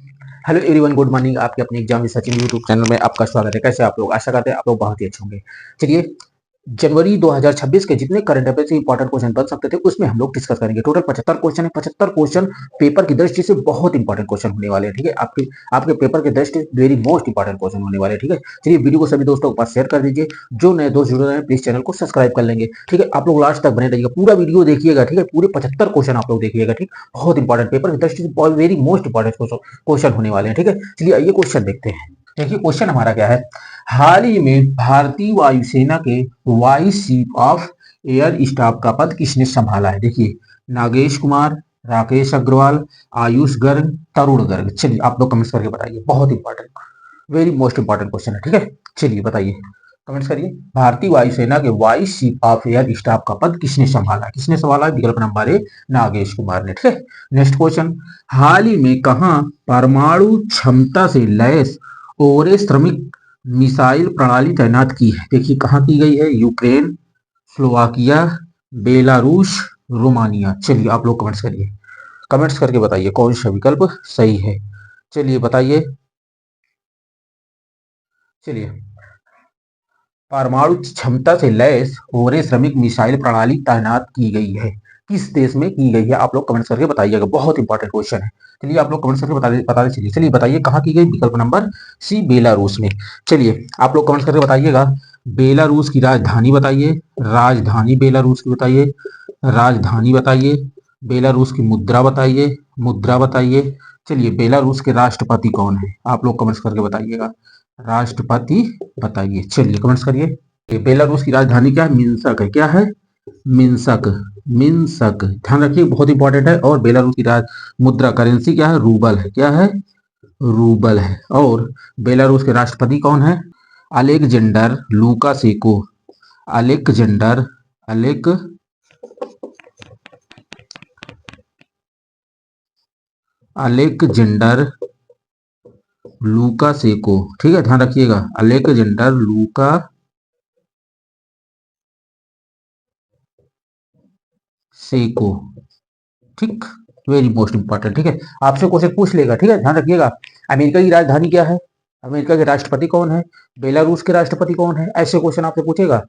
Hello everyone, good morning. आपके अपने exam Sachin YouTube channel में आपका स्वागत है। कैसे आप लोग? आशा करते हैं आप लोग बहुत ही अच्छे होंगे। चलिए, जनवरी 2026 के जितने करंट अफेयर से इंपॉर्टेंट क्वेश्चन बन सकते थे उसमें हम लोग डिस्कस करेंगे। टोटल 75 क्वेश्चन है। 75 क्वेश्चन पेपर की दृष्टि से बहुत इंपॉर्टेंट क्वेश्चन होने वाले हैं। ठीक है, आपके आपके पेपर की दृष्टि से वेरी मोस्ट इंपॉर्टेंट क्वेश्चन होने वाले हैं। ठीक है, चलिए वीडियो को सभी दोस्तों के पास शेयर कर दीजिए। जो नए दोस्त जुड़ रहे हैं प्लीज चैनल को सब्सक्राइब कर लेंगे। ठीक है, आप लोग लास्ट तक बने रहिएगा, पूरा वीडियो देखिएगा। ठीक है, पूरे 75 क्वेश्चन आप लोग देखिएगा। ठीक, बहुत इंपॉर्टेंट पेपर की दृष्टि से वेरी मोस्ट इंपॉर्टेंट क्वेश्चन होने वाले हैं। ठीक है, चलिए आइए क्वेश्चन देखते हैं। देखिए क्वेश्चन हमारा क्या है। हाल ही में भारतीय वायुसेना के vice chief of air staff का पद किसने संभाला है? देखिए, नागेश कुमार, राकेश अग्रवाल, आयुष गर्ग, तरुण गर्ग। चलिए आप लोग कमेंट्स करके बताइए। बहुत important, very most important question है। ठीक है, चलिए बताइए, कमेंट्स करिए। भारतीय वायुसेना के vice chief of air staff का पद किसने संभाला? किसने संभाला? विकल्प नंबर ए, नागेश कुमार ने। ठीक है, नेक्स्ट क्वेश्चन। हाल ही में कहां परमाणु क्षमता से लैस ओरे श्रमिक मिसाइल प्रणाली तैनात की है? देखिए कहाँ की गई है। Ukraine, Slovakia, Belarus, Romania. चलिए आप लोग कमेंट्स करिए, कमेंट्स करके बताइए कौन सा विकल्प सही है। चलिए बताइए। चलिए, परमाणु क्षमता से लैस ओरे श्रमिक मिसाइल प्रणाली तैनात की गई है, किस देश में की गई है? आप लोग कमेंट्स करके बताइएगा। बहुत इंपॉर्टेंट क्वेश्चन है। चलिए आप लोग कमेंट्स करके बता दे चलिए। चलिए बताइए कहाँ की गई? विकल्प नंबर सी, बेलारूस में। चलिए आप लोग कमेंट्स करके बताइएगा। बेलारूस की राजधानी बताइए। राजधानी बेलारूस की बताइए। राजधानी बताइए। बेलारूस की मुद्रा बताइए। मुद्रा बताइए। चलिए, बेलारूस के राष्ट्रपति कौन है? आप लोग कमेंट्स करके बताइएगा। राष्ट्रपति बताइए। चलिए कमेंट्स करिए। बेलारूस की राजधानी क्या है? मिन्सक है। क्या है? मिन्सक। मिन्सक, ध्यान रखिए, बहुत इंपॉर्टेंट है। और बेलारूस की राज मुद्रा करेंसी क्या है? रूबल है। क्या है? रूबल है। और बेलारूस के राष्ट्रपति कौन है? Alexander Lukashenko. Alexander Alec Alexander Lukashenko. ठीक है, ध्यान रखिएगा, अलेक्जेंडर लुका सेको। ठीक, वेरी मोस्ट इंपॉर्टेंट। ठीक है, आपसे क्वेश्चन पूछ लेगा। ठीक है, ध्यान रखिएगा। अमेरिका की राजधानी क्या है? अमेरिका के राष्ट्रपति कौन है? बेलारूस के राष्ट्रपति कौन है? ऐसे क्वेश्चन आपसे पूछेगा।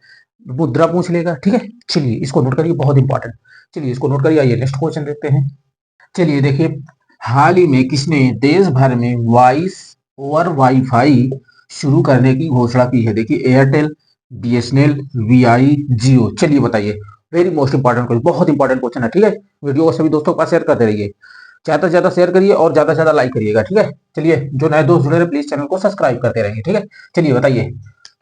मुद्रा पूछ लेगा। ठीक है, चलिए इसको नोट करिए, बहुत इंपॉर्टेंट। चलिए इसको नोट करिए। आइए नेक्स्ट क्वेश्चन देखते हैं। चलिए देखिए, हाल ही में किसने देश भर में वॉइस ओवर वाईफाई शुरू करने की घोषणा की है? देखिए, एयरटेल, बीएसएनएल, वीआई, जियो। चलिए बताइए। वेरी मोस्ट इंपॉर्टेंट क्वेश्चन, बहुत इंपॉर्टेंट क्वेश्चन है। ठीक है, वीडियो को सभी दोस्तों के पास शेयर करते रहिए। ज्यादा से ज्यादा शेयर करिए और ज्यादा से ज्यादा लाइक करिएगा। ठीक है, चलिए जो नए दोस्त जुड़े रहे प्लीज चैनल को सब्सक्राइब करते रहिए। ठीक है, चलिए बताइए,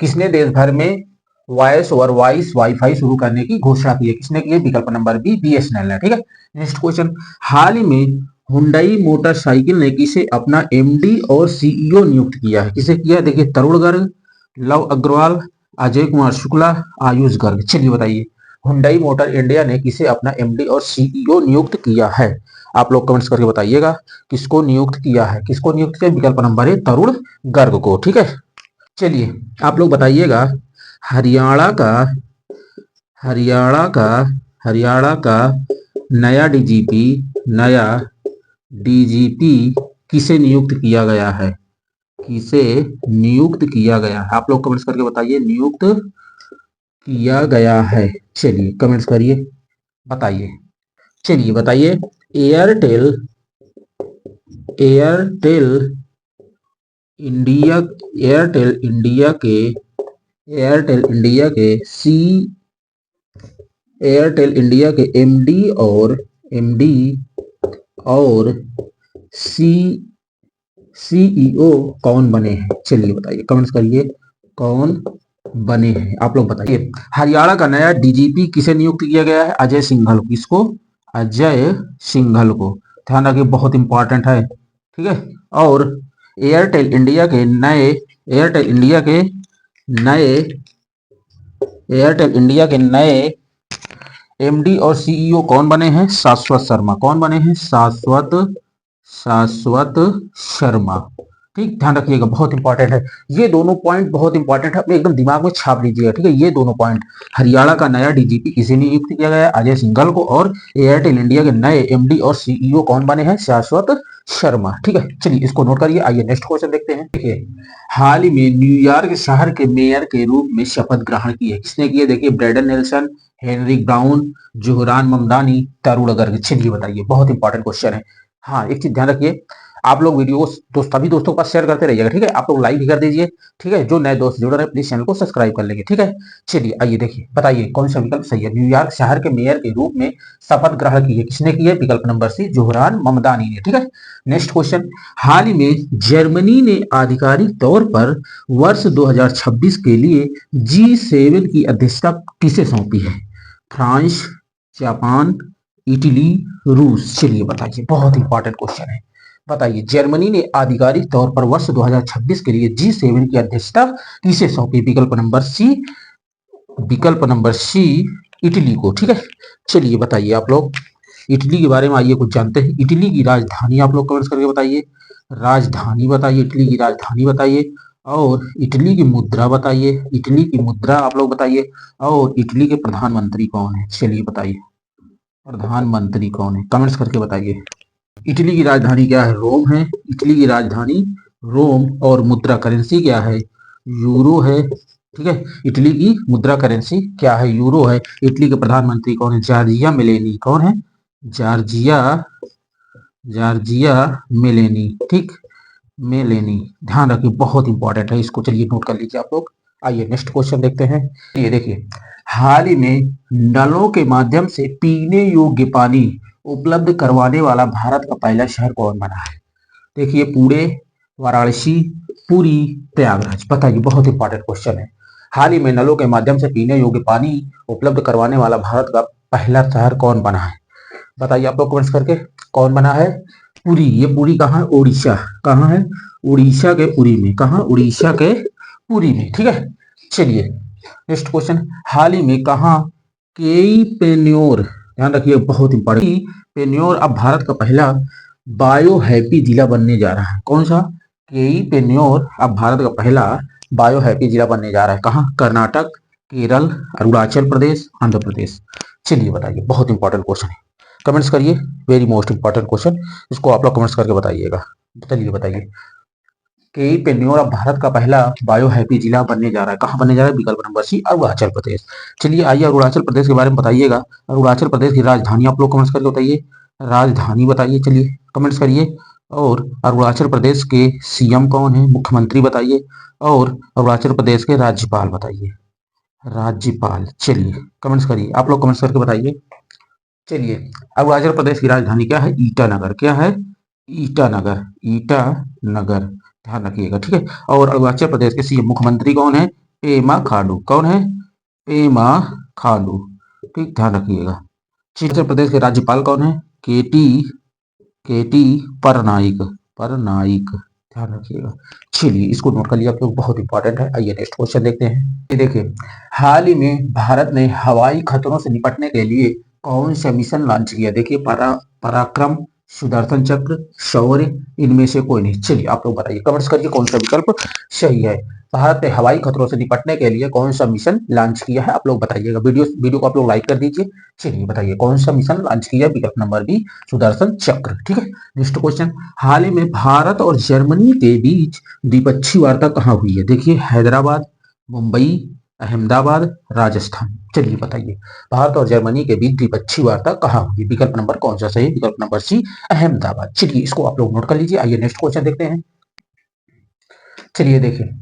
किसने देश भर में वॉइस ओवर वॉइस वाईफाई शुरू करने की घोषणा की है? किसने की है? विकल्प नंबर बी, बीएसएनएल ने। ठीक है, नेक्स्ट क्वेश्चन। हाल ही में हुंडई मोटरसाइकिल ने किसे अपना एमडी और सीईओ नियुक्त किया है? किसे किया? देखिए, तरुण गर्ग, लव अग्रवाल, अजय कुमार शुक्ला, आयुष गर्ग। चलिए बताइए, हुंडई मोटर इंडिया ने किसे अपना एमडी और सीईओ नियुक्त किया है? आप लोग कमेंट्स करके बताइएगा, किसको नियुक्त किया है? किसको नियुक्त किया? विकल्प नंबर है तरुण गर्ग को। ठीक है, चलिए आप लोग बताइएगा। हरियाणा का हरियाणा का हरियाणा का नया डीजीपी नया डीजीपी किसे नियुक्त किया गया है? किसे नियुक्त किया गया है? आप लोग कमेंट्स करके बताइए, नियुक्त किया गया है। चलिए कमेंट्स करिए, बताइए। चलिए बताइए। Airtel Airtel India Airtel India के एयरटेल इंडिया के सी एयरटेल इंडिया के एमडी और सी सीईओ कौन बने हैं? चलिए बताइए, कमेंट्स करिए, कौन बने हैं? आप लोग बताइए। हरियाणा का नया डीजीपी किसे नियुक्त किया गया है? अजय सिंघल को। किसको? अजय सिंघल को। ध्यान रखिए, बहुत इंपॉर्टेंट है। ठीक है, और एयरटेल इंडिया के नए एयरटेल इंडिया के नए एयरटेल इंडिया के नए एमडी और सीईओ कौन बने हैं? शाश्वत शर्मा। कौन बने हैं? शाश्वत शर्मा। ठीक, ध्यान रखिएगा, बहुत इंपॉर्टेंट है। ये दोनों पॉइंट बहुत इंपॉर्टेंट है, अपने एकदम दिमाग में छाप लीजिएगा, ठीक है। ये दोनों पॉइंट, हरियाणा का नया डीजीपी किसे नियुक्त किया गया है? अजय सिंघल को। और एयरटेल इंडिया के नए एमडी और सीईओ कौन बने हैं? शाश्वत शर्मा। ठीक है, चलिए इसको नोट करिए। आइए नेक्स्ट क्वेश्चन देखते हैं। देखिए, हाल ही में न्यूयॉर्क शहर के मेयर के रूप में शपथ ग्रहण की है, किसने की है? देखिए, Braden Nelson, Henry Brown, Zohran Mamdani, Tarun Garg. चलिए बताइए, बहुत इंपॉर्टेंट क्वेश्चन है। हाँ, एक चीज ध्यान रखिए, आप लोग वीडियो को सभी दोस्तों के पास शेयर करते रहिएगा, ठीक है। आप लोग लाइक भी कर दीजिए, ठीक है। जो नए दोस्त जुड़ रहे हैं प्लीज चैनल को सब्सक्राइब कर लेंगे, ठीक है। चलिए आइए देखिए, बताइए कौन सा विकल्प सही है? न्यूयॉर्क शहर के मेयर के रूप में शपथ ग्रहण की है, किसने की है? विकल्प नंबर सी, जोहरान ममदानी ने। ठीक है, नेक्स्ट क्वेश्चन, हाल ही में जर्मनी ने आधिकारिक तौर पर वर्ष 2026 के लिए G7 की अध्यक्षता किसे सौंपी है? फ्रांस, जापान, इटली, रूस। चलिए बताइए, बहुत इंपॉर्टेंट क्वेश्चन है। बताइए, जर्मनी ने आधिकारिक तौर पर वर्ष 2026 के लिए G7 की अध्यक्षता किसे सौंपी? विकल्प नंबर सी, विकल्प नंबर सी, इटली को। ठीक है, चलिए बताइए आप लोग, इटली के बारे में आइए कुछ जानते हैं। इटली की राजधानी आप लोग कमेंट्स करके बताइए, राजधानी बताइए, इटली की राजधानी बताइए। और इटली की मुद्रा बताइए, इटली की मुद्रा आप लोग बताइए। और इटली के प्रधानमंत्री कौन है? चलिए बताइए, प्रधानमंत्री कौन है? कमेंट्स करके बताइए। इटली की राजधानी क्या है? रोम है। इटली की राजधानी रोम। और मुद्रा करेंसी क्या है? यूरो है। ठीक है, इटली की मुद्रा करेंसी क्या है? यूरो है। इटली के प्रधानमंत्री कौन है? Georgia Meloni. कौन है? Georgia, Georgia Meloni. ठीक, मेलेनी, ध्यान रखिए, बहुत इंपॉर्टेंट है, इसको चलिए नोट कर लीजिए आप लोग। आइए नेक्स्ट क्वेश्चन देखते हैं। ये देखिए, हाल ही में नलों के माध्यम से पीने योग्य पानी उपलब्ध करवाने वाला भारत का पहला शहर कौन बना है? देखिए, पुणे, वाराणसी, पुरी, प्रयागराज। बताइए, बहुत इंपॉर्टेंट क्वेश्चन है। हाल ही में नलों के माध्यम से पीने योग्य पानी उपलब्ध करवाने वाला भारत का पहला शहर कौन बना है? बताइए आप लोग कमेंट्स करके, कौन बना है? पुरी। ये पुरी कहाँ है? उड़ीसा। कहाँ है? उड़ीसा के पुरी में। कहाँ? उड़ीसा के पुरी में। ठीक है, चलिए नेक्स्ट क्वेश्चन, हाल ही में कहाँ केई पेन्योर, ध्यान रखिए बहुत इंपॉर्टेंट, पेन्योर अब भारत का पहला बायो हैप्पी जिला बनने जा रहा है। कौन सा? केई पेन्योर अब भारत का पहला बायो हैप्पी जिला बनने जा रहा है। कहाँ? कर्नाटक, केरल, अरुणाचल प्रदेश, आंध्र प्रदेश। चलिए बताइए, बहुत इंपॉर्टेंट क्वेश्चन है, कमेंट्स करिए, वेरी मोस्ट इंपॉर्टेंट क्वेश्चन, इसको आप लोग कमेंट्स करके बताइएगा। चलिए बताइए, केई पेन्योर अब भारत का पहला बायो हैप्पी जिला बनने जा रहा है। कहाँ बनने जा रहा है? विकल्प नंबर सी, अरुणाचल प्रदेश। चलिए आइए, अरुणाचल प्रदेश के बारे में बताइएगा। अरुणाचल प्रदेश की राजधानी आप लोग कमेंट्स करके बताइए, राजधानी बताइए, चलिए कमेंट्स करिए। और अरुणाचल प्रदेश के सीएम कौन है? मुख्यमंत्री बताइए। और अरुणाचल प्रदेश के राज्यपाल बताइए, राज्यपाल। चलिए कमेंट्स करिए, आप लोग कमेंट्स करके बताइए। चलिए, अरुणाचल प्रदेश की राजधानी क्या है? ईटानगर। क्या है? ईटानगर, ईटानगर, ध्यान रखिएगा, ठीक है। और अरुणाचल प्रदेश के सीएम मुख्यमंत्री कौन है? पेमा खांडू। कौन है? पेमा खांडू। ठीक, ध्यान रखिएगा। अरुणाचल प्रदेश के राज्यपाल कौन है? केटी, केटी परनाइक, परनाइक, ध्यान रखिएगा। चलिए इसको नोट कर लिया आप लोग, बहुत इंपॉर्टेंट है। आइए नेक्स्ट क्वेश्चन देखते हैं। ये देखिए, हाल ही में भारत ने हवाई खतरों से निपटने के लिए कौन सा मिशन लॉन्च किया? देखिए, पराक्रम, सुदर्शन चक्र, शौर्य, इनमें से कोई नहीं। चलिए आप लोग बताइए, कमेंट्स करिए कौन सा विकल्प सही है। भारत ने हवाई खतरों से निपटने के लिए कौन सा मिशन लॉन्च किया है? आप लोग बताइएगा, वीडियो को आप लोग लाइक कर दीजिए। चलिए बताइए, कौन सा मिशन लॉन्च किया? विकल्प नंबर बी, सुदर्शन चक्र। ठीक है, नेक्स्ट क्वेश्चन, हाल ही में भारत और जर्मनी के बीच द्विपक्षीय वार्ता कहाँ हुई है? देखिए, हैदराबाद, मुंबई, अहमदाबाद, राजस्थान। चलिए बताइए, भारत और जर्मनी के बीच द्विपक्षीय वार्ता कहाँ हुई? विकल्प नंबर कौन सा सही? विकल्प नंबर सी, अहमदाबाद। चलिए इसको आप लोग नोट कर लीजिए। आइए नेक्स्ट क्वेश्चन देखते हैं। चलिए देखिए,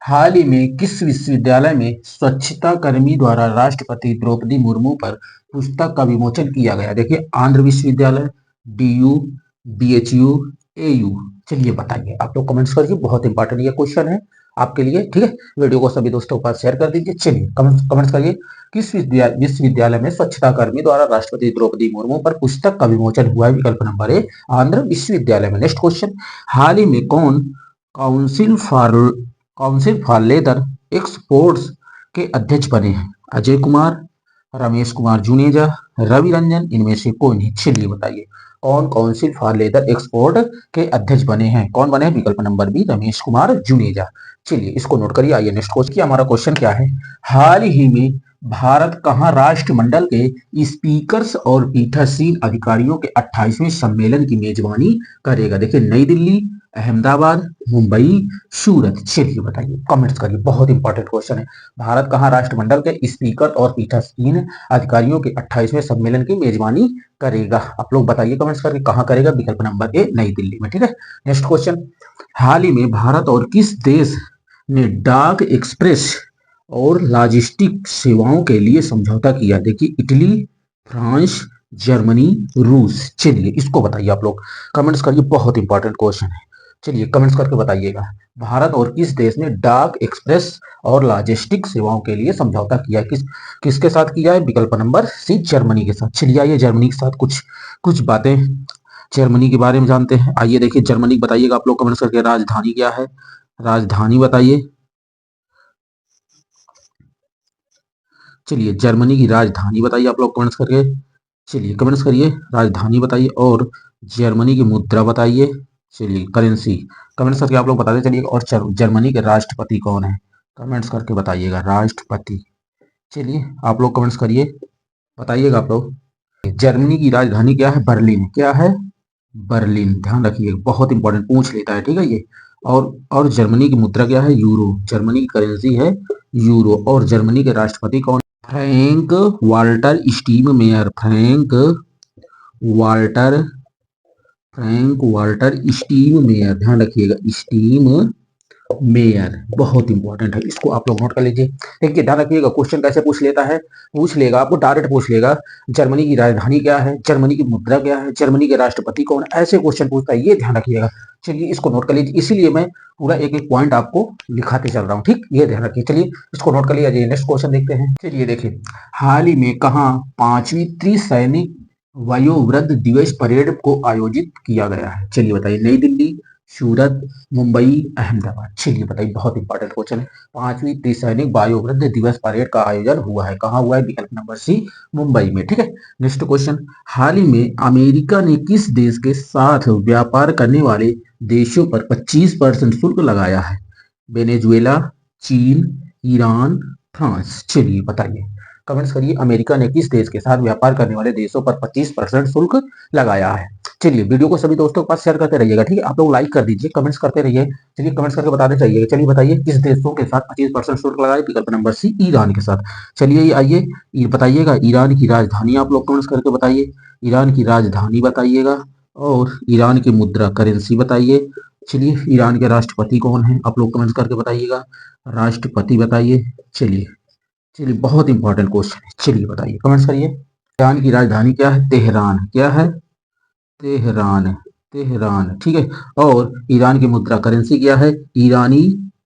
हाल ही में किस विश्वविद्यालय में स्वच्छता कर्मी द्वारा राष्ट्रपति द्रौपदी मुर्मू पर पुस्तक का विमोचन किया गया? देखिए, आंध्र विश्वविद्यालय, डीयू, बीएचयू, एयू। चलिए बताइए, आप लोग कमेंट्स करिए, बहुत इंपॉर्टेंट ये क्वेश्चन है आपके लिए, ठीक है। वीडियो को सभी दोस्तों के पास शेयर कर दीजिए। चलिए कमेंट्स करिए, किस विश्वविद्यालय में स्वच्छता कर्मी द्वारा राष्ट्रपति द्रौपदी मुर्मू पर पुस्तक का विमोचन हुआ है? विकल्प नंबर ए, आंध्र विश्वविद्यालय में। नेक्स्ट क्वेश्चन, हाल ही में कौन council for council for leather exports के अध्यक्ष बने हैं? अजय कुमार, रमेश कुमार जुनेजा, रवि रंजन, इनमें से कोई नहीं। चलिए बताइए कौन काउंसिल फॉर लेदर एक्सपोर्ट के अध्यक्ष बने हैं? कौन बने हैं? विकल्प नंबर बी रमेश कुमार जुनेजा। चलिए इसको नोट करिए। आइए नेक्स्ट क्वेश्चन, हमारा क्वेश्चन क्या है? हाल ही में भारत कहाँ राष्ट्रमंडल के स्पीकर्स और पीठासीन अधिकारियों के 28वें सम्मेलन की मेजबानी करेगा? देखिए नई दिल्ली, अहमदाबाद, मुंबई, सूरत। चलिए बताइए, कमेंट्स करिए, बहुत इंपॉर्टेंट क्वेश्चन है। भारत कहाँ राष्ट्रमंडल के स्पीकर और पीठासीन अधिकारियों के 28वें सम्मेलन की मेजबानी करेगा? आप लोग बताइए कमेंट्स करके, कहाँ करेगा? विकल्प नंबर ए नई दिल्ली में। ठीक है, नेक्स्ट क्वेश्चन, हाल ही में भारत और किस देश ने डाक एक्सप्रेस और लॉजिस्टिक सेवाओं के लिए समझौता किया? देखिए इटली, फ्रांस, जर्मनी, रूस। चलिए इसको बताइए, आप लोग कमेंट्स करिए, बहुत इंपॉर्टेंट क्वेश्चन है। चलिए कमेंट्स करके बताइएगा, भारत और किस देश ने डाक एक्सप्रेस और लॉजिस्टिक सेवाओं के लिए समझौता किया? किसके साथ किया है? विकल्प नंबर सी जर्मनी के साथ। चलिए आइए जर्मनी के साथ कुछ कुछ बातें जर्मनी के बारे में जानते हैं। आइए देखिए जर्मनी बताइएगा आप लोग कमेंट्स करके, राजधानी क्या है? राजधानी बताइए। चलिए जर्मनी की राजधानी बताइए आप लोग कमेंट्स करके। चलिए कमेंट्स करिए, राजधानी बताइए और जर्मनी की मुद्रा बताइए। चलिए करेंसी, कमेंट्स करके आप लोग बता दें। चलिए और जर्मनी के राष्ट्रपति कौन है? कमेंट्स करके बताइएगा, राष्ट्रपति। चलिए आप लोग कमेंट्स करिए, बताइएगा आप लोग। जर्मनी की राजधानी क्या है? बर्लिन। क्या है? बर्लिन। ध्यान रखिए, बहुत इंपॉर्टेंट पूछ लेता है, ठीक है ये। और जर्मनी की मुद्रा क्या है? यूरो। जर्मनी की करेंसी है यूरो। और जर्मनी के राष्ट्रपति कौन? Frank Walter Steinmeier. Walter Frank Walter Steinmeier. ध्यान रखिएगा, स्टीन मेयर, बहुत इंपॉर्टेंट है, इसको आप लोग नोट कर लीजिए। देखिए ध्यान रखिएगा, क्वेश्चन कैसे पूछ लेता है? पूछ लेगा आपको, डायरेक्ट पूछ लेगा, जर्मनी की राजधानी क्या है, जर्मनी की मुद्रा क्या है, जर्मनी के राष्ट्रपति कौन, ऐसे क्वेश्चन पूछता है, ये ध्यान रखिएगा। चलिए इसको नोट कर लीजिए, इसीलिए मैं पूरा एक एक पॉइंट आपको लिखाते चल रहा हूँ, ठीक, ये ध्यान रखिए। चलिए इसको नोट कर लीजिए, नेक्स्ट क्वेश्चन देखते हैं। चलिए देखिए, हाल ही में कहाँ 5वीं त्रिसैनिक वयोवृद्ध दिवस परेड को आयोजित किया गया है? चलिए बताइए, नई दिल्ली, सूरत, मुंबई, अहमदाबाद। चलिए बताइए, बहुत इंपॉर्टेंट क्वेश्चन है। 5वीं त्रिसैनिक वयोवृद्ध दिवस परेड का आयोजन हुआ है, कहाँ हुआ है? विकल्प नंबर सी मुंबई में। ठीक है, नेक्स्ट क्वेश्चन, हाल ही में अमेरिका ने किस देश के साथ व्यापार करने वाले देशों पर 25% शुल्क लगाया है? वेनेजुएला, चीन, ईरान, फ्रांस। चलिए बताइए, कमेंट्स करिए, अमेरिका ने किस देश के साथ व्यापार करने वाले देशों पर 25% शुल्क लगाया है? चलिए वीडियो को सभी दोस्तों के पास शेयर करते रहिएगा, ठीक है, आप लोग लाइक कर दीजिए, कमेंट्स करते रहिए। चलिए कमेंट्स करके बताते चाहिए। चलिए बताइए, किस देशों के साथ 25% शुल्क लगाए? विकल्प नंबर सी ईरान के साथ। चलिए आइए बताइएगा, ईरान की राजधानी आप लोग कमेंट्स करके बताइए, ईरान की राजधानी बताइएगा और ईरान की मुद्रा करेंसी बताइए। चलिए ईरान के राष्ट्रपति कौन है? आप लोग कमेंट्स करके बताइएगा, राष्ट्रपति बताइए। चलिए चलिए, बहुत इंपॉर्टेंट क्वेश्चन है, चलिए बताइए, कमेंट्स करिए। ईरान की राजधानी क्या है? तेहरान। क्या है? तेहरान। तेहरान, ठीक है। और ईरान की मुद्रा करेंसी क्या है? ईरानी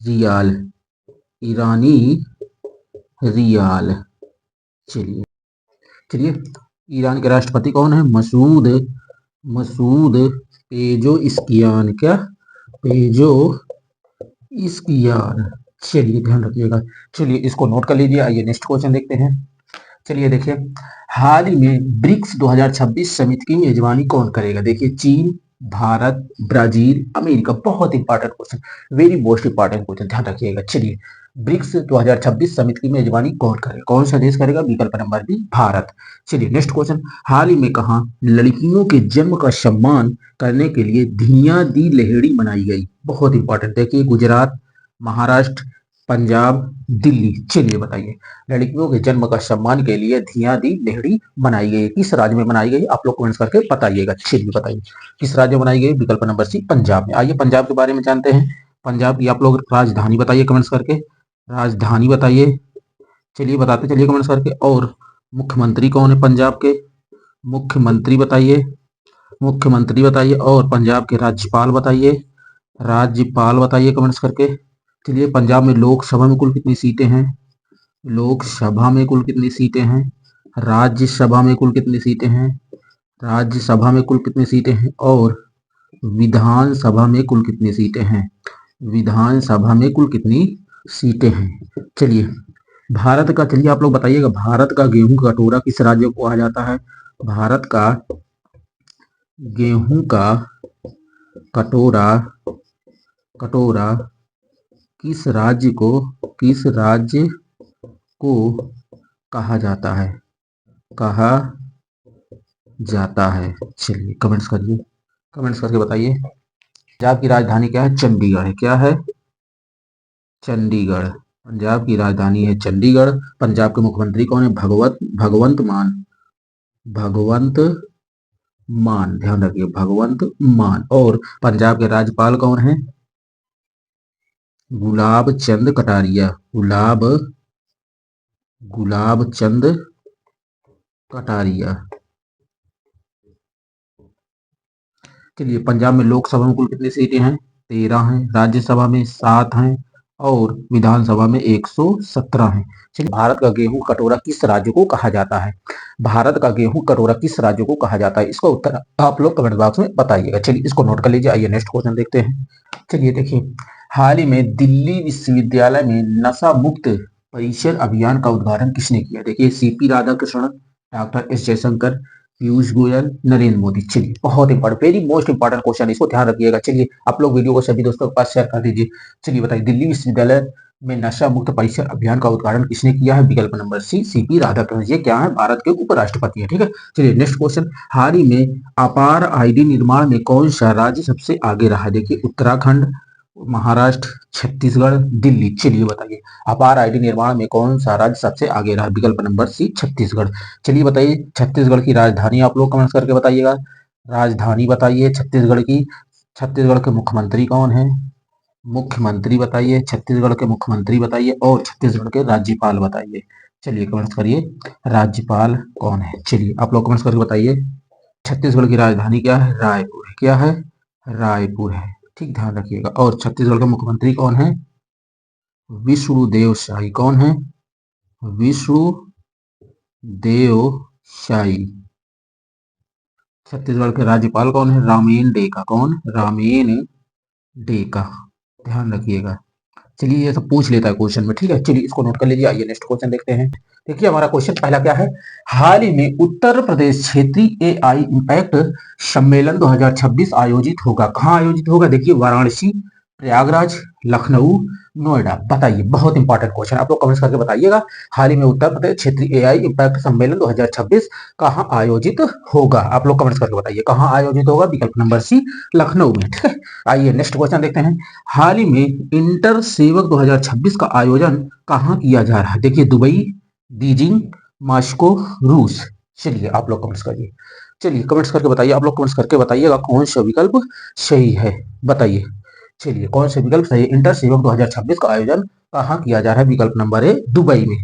रियाल। ईरानी रियाल। चलिए चलिए, ईरान के राष्ट्रपति कौन है? मसूद मसूद पेजो इस्कियान। क्या? पेजो इस्कियान। चलिए ध्यान रखिएगा। चलिए इसको नोट कर लीजिए। आइए नेक्स्ट क्वेश्चन देखते हैं। चलिए देखिए, हाल ही में ब्रिक्स 2026 समिट की मेजबानी कौन करेगा? देखिए चीन, भारत, ब्राजील, अमेरिका। बहुत important question, very most important question, ध्यान रखिएगा। चलिए, ब्रिक्स 2026 समिट की मेजबानी कौन करेगा? कौन सा देश करेगा? विकल्प नंबर बी भारत। चलिए नेक्स्ट क्वेश्चन, हाल ही में कहा लड़कियों के जन्म का सम्मान करने के लिए धिया दी लेहड़ी बनाई गई? बहुत इंपॉर्टेंट, देखिए गुजरात, महाराष्ट्र, पंजाब, दिल्ली। चलिए बताइए, लड़कियों के जन्म का सम्मान के लिए धिया दी लेहड़ी बनाई गई, किस राज्य में बनाई गई? आप लोग कमेंट्स करके बताइएगा। चलिए बताइए, किस राज्य में बनाई गई? विकल्प नंबर सी पंजाब में। आइए पंजाब के बारे में जानते हैं। पंजाब की आप लोग राजधानी बताइए कमेंट्स करके, राजधानी बताइए। चलिए बताते चलिए कमेंट्स करके। और मुख्यमंत्री कौन है पंजाब के? मुख्यमंत्री बताइए, मुख्यमंत्री बताइए। और पंजाब के राज्यपाल बताइए, राज्यपाल बताइए कमेंट्स करके। चलिए, पंजाब में लोकसभा में कुल कितनी सीटें हैं? लोकसभा में कुल कितनी सीटें हैं? राज्यसभा में कुल कितनी सीटें हैं? राज्यसभा में कुल कितनी सीटें हैं? और विधानसभा में कुल कितनी सीटें हैं? विधानसभा में कुल कितनी सीटें हैं? चलिए भारत का, चलिए आप लोग बताइएगा, भारत का गेहूं का कटोरा किस राज्य को कहा जाता है? भारत का गेहूं का कटोरा कटोरा किस राज्य को कहा जाता है? कहा जाता है। चलिए कमेंट्स करके बताइए। पंजाब की राजधानी क्या है? चंडीगढ़ है। क्या है? चंडीगढ़। पंजाब की राजधानी है चंडीगढ़। पंजाब के मुख्यमंत्री कौन है? भगवंत मान, ध्यान रखिए, भगवंत मान। और पंजाब के राज्यपाल कौन है? गुलाब चंद कटारिया। गुलाब चंद कटारिया। चलिए, पंजाब में लोकसभा में कुल कितनी सीटें हैं? 13 हैं। राज्यसभा में 7 हैं और विधानसभा में 117 हैं। चलिए, भारत का गेहूं कटोरा किस राज्य को कहा जाता है? भारत का गेहूं कटोरा किस राज्य को कहा जाता है? इसका उत्तर आप लोग कमेंट बॉक्स में बताइएगा। चलिए, इसको नोट कर लीजिए। आइए नेक्स्ट क्वेश्चन देखते हैं। चलिए देखिए, हाल ही में दिल्ली विश्वविद्यालय में नशा मुक्त परिसर अभियान का उद्घाटन किसने किया? देखिए, CP Radhakrishnan, doctor S Jaishankar, Piyush Goyal, Narendra Modi. चलिए, बहुत important, very most important question, इसको ध्यान रखिएगा। चलिए, आप लोग वीडियो को सभी दोस्तों के पास शेयर कर दीजिए। चलिए बताइए, दिल्ली विश्वविद्यालय में नशा मुक्त परिसर अभियान का उद्घाटन किसने किया है? विकल्प नंबर सी, सीपी राधाकृष्णन। ये क्या है? भारत के उपराष्ट्रपति है। ठीक है। चलिए नेक्स्ट क्वेश्चन, हाल ही में अपार आईडी निर्माण में कौन सा राज्य सबसे आगे रहा? देखिए, उत्तराखंड, महाराष्ट्र, छत्तीसगढ़, दिल्ली। चलिए बताइए, अपार आईडी निर्माण में कौन सा राज्य सबसे आगे रहा? विकल्प नंबर सी, छत्तीसगढ़। चलिए बताइए, छत्तीसगढ़ की राजधानी आप लोग कमेंट्स करके बताइएगा। राजधानी बताइए छत्तीसगढ़ की। छत्तीसगढ़ के मुख्यमंत्री कौन है? मुख्यमंत्री बताइए, छत्तीसगढ़ के मुख्यमंत्री बताइए और छत्तीसगढ़ के राज्यपाल बताइए। चलिए कमेंट्स करिए, राज्यपाल कौन है? चलिए आप लोग कमेंट्स करके बताइए। छत्तीसगढ़ की राजधानी क्या है? रायपुर है। क्या है? रायपुर है। ठीक, ध्यान रखिएगा। और छत्तीसगढ़ के मुख्यमंत्री कौन है? विष्णुदेव शाही। कौन है? विष्णुदेव शाही। छत्तीसगढ़ के राज्यपाल कौन है? रामेन डेका। कौन? रामेन डेका। ध्यान रखिएगा। चलिए, ये सब पूछ लेता है क्वेश्चन में। ठीक है, चलिए इसको नोट कर लीजिए। आइए नेक्स्ट क्वेश्चन देखते हैं। देखिए, हमारा क्वेश्चन पहला क्या है? हाल ही में उत्तर प्रदेश क्षेत्रीय एआई इम्पैक्ट सम्मेलन 2026 आयोजित होगा। कहाँ आयोजित होगा? देखिए, वाराणसी, प्रयागराज, लखनऊ, नोएडा। बताइए, बहुत इंपॉर्टेंट क्वेश्चन, आप लोग कमेंट्स करके बताइएगा। हाल ही में उत्तर प्रदेश क्षेत्रीय एआई इम्पैक्ट सम्मेलन 2026 कहाँ आयोजित होगा? आप लोग कमेंट्स करके बताइए, कहाँ आयोजित होगा? विकल्प नंबर सी, लखनऊ में। ठीक है। आइए नेक्स्ट क्वेश्चन देखते हैं। हाल ही में इंटर सेवक 2026 का आयोजन कहाँ किया जा रहा है? देखिए, दुबई, बीजिंग, मॉस्को, रूस। चलिए आप लोग कमेंट्स करिए। चलिए कमेंट्स करके बताइए, आप लोग कमेंट्स करके बताइएगा कौन सा विकल्प सही है। बताइए, चलिए कौन सा विकल्प सही है? इंटर सेवक 2026 का आयोजन कहाँ किया जा रहा है? विकल्प नंबर ए, दुबई में।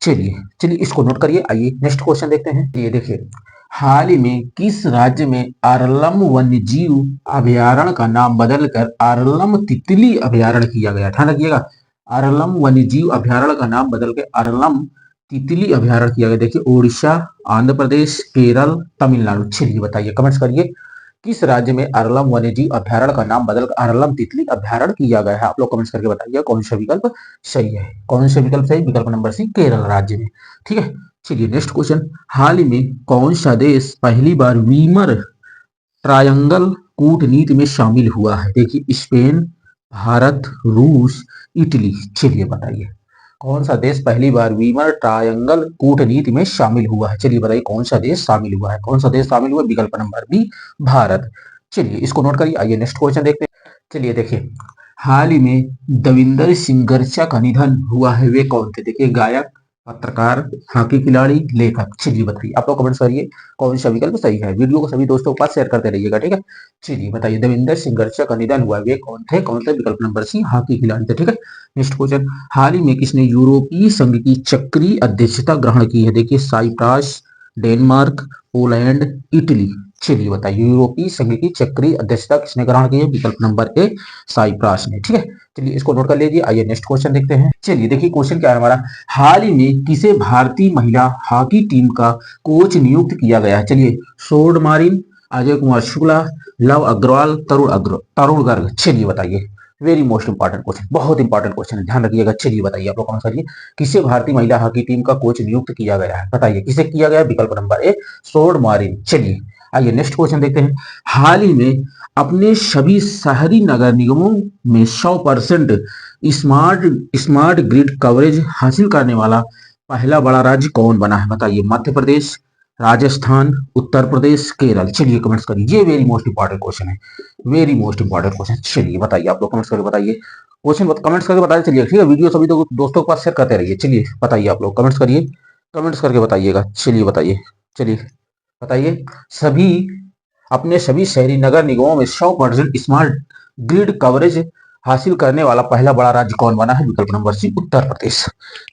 चलिए चलिए इसको नोट करिए। आइए नेक्स्ट क्वेश्चन देखते हैं। ये देखिए, हाल ही में किस राज्य में अरलम वन्यजीव अभयारण्य का नाम बदलकर अरलम तितली अभयारण्य किया गया? ध्यान रखिएगा, अरलम वन्यजीव अभयारण्य का नाम बदलकर अरलम तितली अभयारण्य किया गया। देखिए, उड़ीसा, आंध्र प्रदेश, केरल, तमिलनाडु। चलिए बताइए, कमेंट्स करिए, किस राज्य में अरलम वन्यजीव अभयारण्य का नाम बदलकर अरलम तितली अभयारण्य किया गया है? आप लोग कमेंट्स करके बताइए कौन सा विकल्प सही है। कौन सा विकल्प सही? विकल्प नंबर सी, केरल राज्य में। ठीक है। चलिए नेक्स्ट क्वेश्चन, हाल ही में कौन सा देश पहली बार वीमर ट्रायंगल कूटनीति में शामिल हुआ है? देखिए, स्पेन, भारत, रूस, इटली। चलिए बताइए, कौन सा देश पहली बार वीमर ट्रायंगल कूटनीति में शामिल हुआ है? चलिए बताइए, कौन सा देश शामिल हुआ है? कौन सा देश शामिल हुआ है? विकल्प नंबर बी, भारत। चलिए इसको नोट करिए। आइए नेक्स्ट क्वेश्चन देखते हैं। चलिए देखिए, हाल ही में दविंदर सिंह गर्चा का निधन हुआ है, वे कौन थे? देखिए, गायक, पत्रकार, हॉकी खिलाड़ी, लेखक। चलिए बताइए, आप लोग कमेंट्स करिए कौन सा विकल्प सही है। वीडियो को सभी दोस्तों के पास शेयर करते रहिएगा। ठीक है। चलिए बताइए, दविंदर सिंह गर्चा का निधन हुआ, वे कौन थे? कौन थे? विकल्प नंबर सी, हॉकी खिलाड़ी थे। ठीक है। नेक्स्ट क्वेश्चन, हाल ही में किसने यूरोपीय संघ की चक्रीय अध्यक्षता ग्रहण की है? देखिए, साइप्रस, डेनमार्क, पोलैंड, इटली। चलिए बताइए, यूरोपीय संघ की चक्रीय अध्यक्षता किसने ग्रहण की है? विकल्प नंबर ए, साइप्रस ने। ठीक है। चलिए इसको नोट कर लीजिए। आइए नेक्स्ट क्वेश्चन देखते हैं। चलिए देखिए, क्वेश्चन क्या है हमारा, हाल ही में किसे भारतीय महिला हॉकी टीम का कोच नियुक्त किया गया है? चलिए, सोर्ड मारिन, अजय कुमार शुक्ला, लव अग्रवाल, तरुण गर्ग। चलिए बताइए, वेरी मोस्ट इंपॉर्टेंट क्वेश्चन, बहुत इंपॉर्टेंट क्वेश्चन है, ध्यान रखिएगा। चलिए बताइए आप लोग कमेंट करिए, किसे भारतीय महिला हॉकी टीम का कोच नियुक्त किया गया है? बताइए किसे किया गया है? विकल्प नंबर ए सोड मारिन। चलिए आइए नेक्स्ट क्वेश्चन देखते हैं। हाल ही में अपने सभी शहरी नगर निगमों में 100% स्मार्ट स्मार्ट ग्रिड कवरेज हासिल करने वाला पहला बड़ा राज्य कौन बना है? बताइए, मध्य प्रदेश, राजस्थान, उत्तर प्रदेश, केरल। चलिए कमेंट्स करिए, ये वेरी मोस्ट इंपॉर्टेंट क्वेश्चन है, वेरी मोस्ट इंपॉर्टेंट क्वेश्चन। चलिए बताइए आप लोग कमेंट्स करके बताइए, क्वेश्चन कमेंट्स करके बताइए। चलिए ठीक है, वीडियो सभी दोस्तों के पास शेयर करते रहिए। चलिए बताइए आप लोग कमेंट्स करिए, कमेंट्स करके बताइएगा। चलिए बताइए, चलिए बताइए, सभी अपने सभी शहरी नगर निगमों में 100% स्मार्ट ग्रिड कवरेज हासिल करने वाला पहला बड़ा राज्य कौन बना है? विकल्प नंबर सी उत्तर प्रदेश।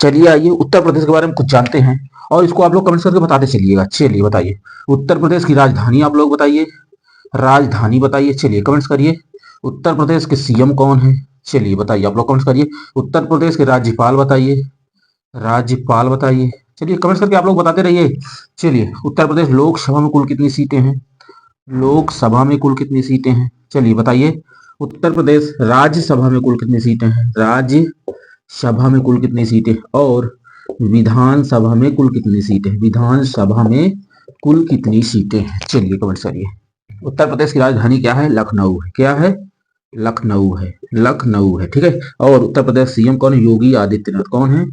चलिए आइए उत्तर प्रदेश के बारे में कुछ जानते हैं और इसको आप लोग कमेंट्स करके बताते चलिएगा। चलिए बताइए, उत्तर प्रदेश की राजधानी आप लोग बताइए, राजधानी बताइए। चलिए कमेंट्स करिए, उत्तर प्रदेश के सीएम कौन है? चलिए बताइए आप लोग कमेंट्स करिए, उत्तर प्रदेश के राज्यपाल बताइए, राज्यपाल बताइए। चलिए कमेंट्स करके आप लोग बताते रहिए। चलिए, उत्तर प्रदेश लोकसभा में कुल कितनी सीटें हैं? लोकसभा में कुल कितनी सीटें हैं? चलिए बताइए, उत्तर प्रदेश राज्यसभा में कुल कितनी सीटें हैं? राज्यसभा में कुल कितनी सीटें? और विधानसभा में कुल कितनी सीटें? विधानसभा में कुल कितनी सीटें हैं? चलिए कमेंट करिए। उत्तर प्रदेश की राजधानी क्या है? लखनऊ है। क्या है? लखनऊ है, लखनऊ है, ठीक है। और उत्तर प्रदेश सीएम कौन है? योगी आदित्यनाथ। कौन है?